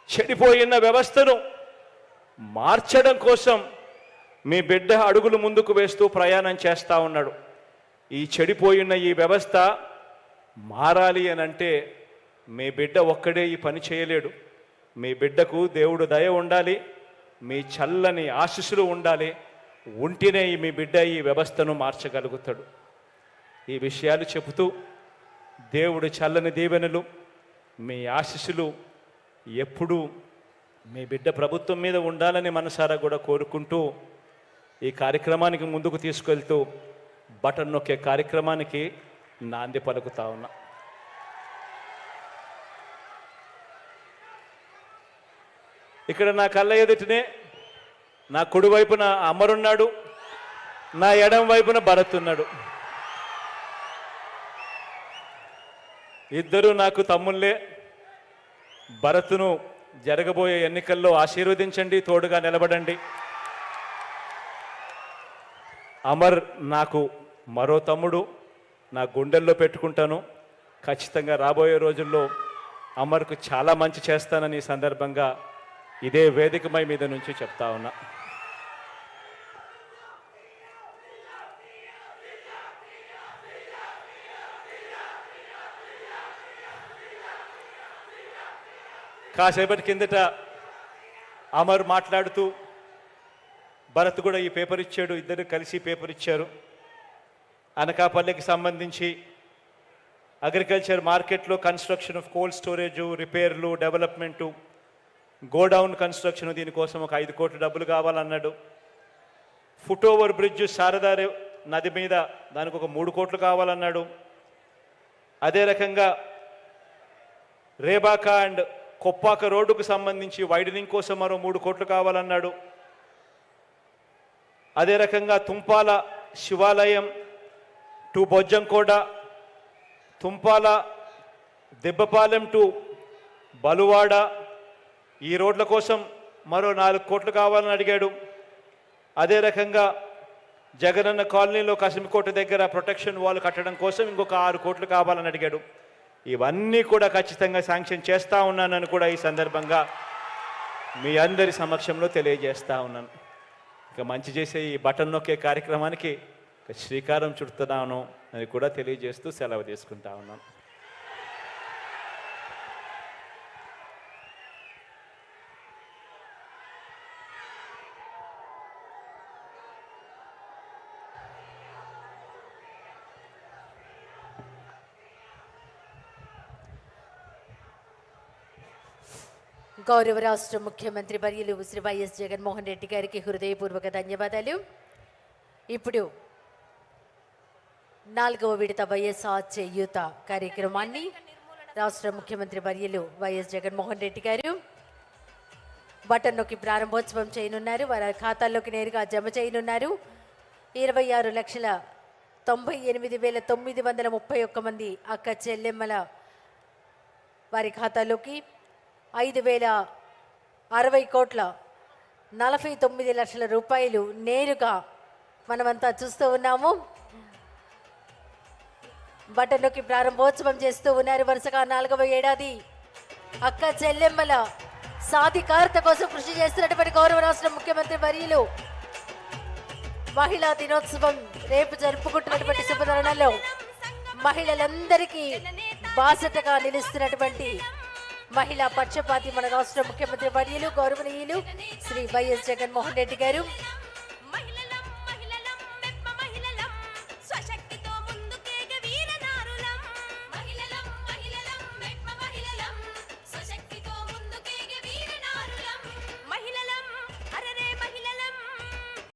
E: చెడిపోయిన వ్యవస్థను మార్చడం కోసం మీ బిడ్డ అడుగులు ముందుకు వేస్తూ ప్రయాణం చేస్తూ ఉన్నాడు. ఈ చెడిపోయిన ఈ వ్యవస్థ మారాలి అని అంటే మీ బిడ్డ ఒక్కడే ఈ పని చేయలేడు. మీ బిడ్డకు దేవుడు దయ ఉండాలి, మీ చల్లని ఆశీస్సులు ఉండాలి. ఉంటేనే మీ బిడ్డ ఈ వ్యవస్థను మార్చగలుగుతాడు. ఈ విషయాలు చెబుతూ దేవుడు చల్లని దీవెనలు, మీ ఆశీస్సులు ఎప్పుడూ మీ బిడ్డ ప్రభుత్వం మీద ఉండాలని మనసారా కూడా కోరుకుంటూ ఈ కార్యక్రమానికి ముందుకు తీసుకెళ్తూ బటన్ నొక్కే కార్యక్రమానికి నాంది పలుకుతా ఉన్నా. ఇక్కడ నా కళ్ళ ఎదుటనే నా కుడి వైపున అమరున్నాడు, నా ఎడం వైపున భరత్ ఉన్నాడు. ఇద్దరు నాకు తమ్ముళ్ళే. భరత్ను జరగబోయే ఎన్నికల్లో ఆశీర్వదించండి, తోడుగా నిలబడండి. అమర్ నాకు మరో తమ్ముడు, నా గుండెల్లో పెట్టుకుంటాను. ఖచ్చితంగా రాబోయే రోజుల్లో అమర్కు చాలా మంచి చేస్తానని ఈ సందర్భంగా ఇదే వేదికమై మీద నుంచి చెప్తా ఉన్నా. కాసేపటి కిందట అమర్ మాట్లాడుతూ భరత్ కూడా ఈ పేపర్ ఇచ్చాడు, ఇద్దరు కలిసి పేపర్ ఇచ్చారు. అనకాపల్లికి సంబంధించి అగ్రికల్చర్ మార్కెట్లో కన్స్ట్రక్షన్ ఆఫ్ కోల్డ్ స్టోరేజు, రిపేర్లు, డెవలప్మెంటు, గోడౌన్ కన్స్ట్రక్షన్, దీనికోసం ఒక 5 కోట్ల డబ్బులు కావాలన్నాడు. ఫుట్ ఓవర్ బ్రిడ్జ్ శారదా నది మీద దానికి ఒక 3 కోట్లు కావాలన్నాడు. అదే రకంగా రేబాక అండ్ కొప్పాక రోడ్డుకు సంబంధించి వైడనింగ్ కోసం మరో 3 కోట్లు కావాలన్నాడు. అదే రకంగా తుంపాల శివాలయం టు బొజ్జంకోట, తుంపాల దెబ్బపాలెం టు బలువాడ, ఈ రోడ్ల కోసం మరో 4 కోట్లు కావాలని అడిగాడు. అదే రకంగా జగనన్న కాలనీలో కసిమికోట దగ్గర ప్రొటెక్షన్ వాల్ కట్టడం కోసం ఇంకొక 6 కోట్లు కావాలని అడిగాడు. ఇవన్నీ కూడా ఖచ్చితంగా శాంక్షన్ చేస్తూ ఉన్నానని కూడా ఈ సందర్భంగా మీ అందరి సమక్షంలో తెలియజేస్తూ ఉన్నాను. ఇక మంచి చేసే ఈ బటన్ నొక్కే కార్యక్రమానికి శ్రీకారం చుడుతున్నాను అని కూడా తెలియజేస్తూ సెలవు తీసుకుంటా ఉన్నాను.
A: గౌరవ రాష్ట్ర ముఖ్యమంత్రి వర్యులు శ్రీ వైఎస్ జగన్మోహన్ రెడ్డి గారికి హృదయపూర్వక ధన్యవాదాలు. ఇప్పుడు 4వ విడత వైఎస్ఆర్ చేయూత కార్యక్రమాన్ని రాష్ట్ర ముఖ్యమంత్రి వర్యులు వైఎస్ జగన్మోహన్ రెడ్డి గారు బటన్ నొక్కి ప్రారంభోత్సవం చేయనున్నారు. వారి ఖాతాల్లోకి నేరుగా జమ చేయనున్నారు. 26,98,931 మంది అక్క చెల్లెమ్మల వారి ఖాతాలోకి 5,060,49,00,000 రూపాయలు నేరుగా మనమంతా చూస్తూ ఉన్నాము. బటన్ నొక్కి ప్రారంభోత్సవం చేస్తూ ఉన్నారు. వరుసగా 4వ ఏడాది అక్క చెల్లెమ్మల సాధికారత కోసం కృషి చేస్తున్నటువంటి గౌరవ రాష్ట్ర ముఖ్యమంత్రి వర్యులు మహిళా దినోత్సవం రేపు జరుపుకుంటున్నటువంటి శుభతరుణంలో మహిళలందరికీ బాసటగా నిలుస్తున్నటువంటి మహిళా పక్షపాతి మన రాష్ట్ర ముఖ్యమంత్రి వర్యులు గౌరవనీయులు శ్రీ వైఎస్ జగన్మోహన్ రెడ్డి గారు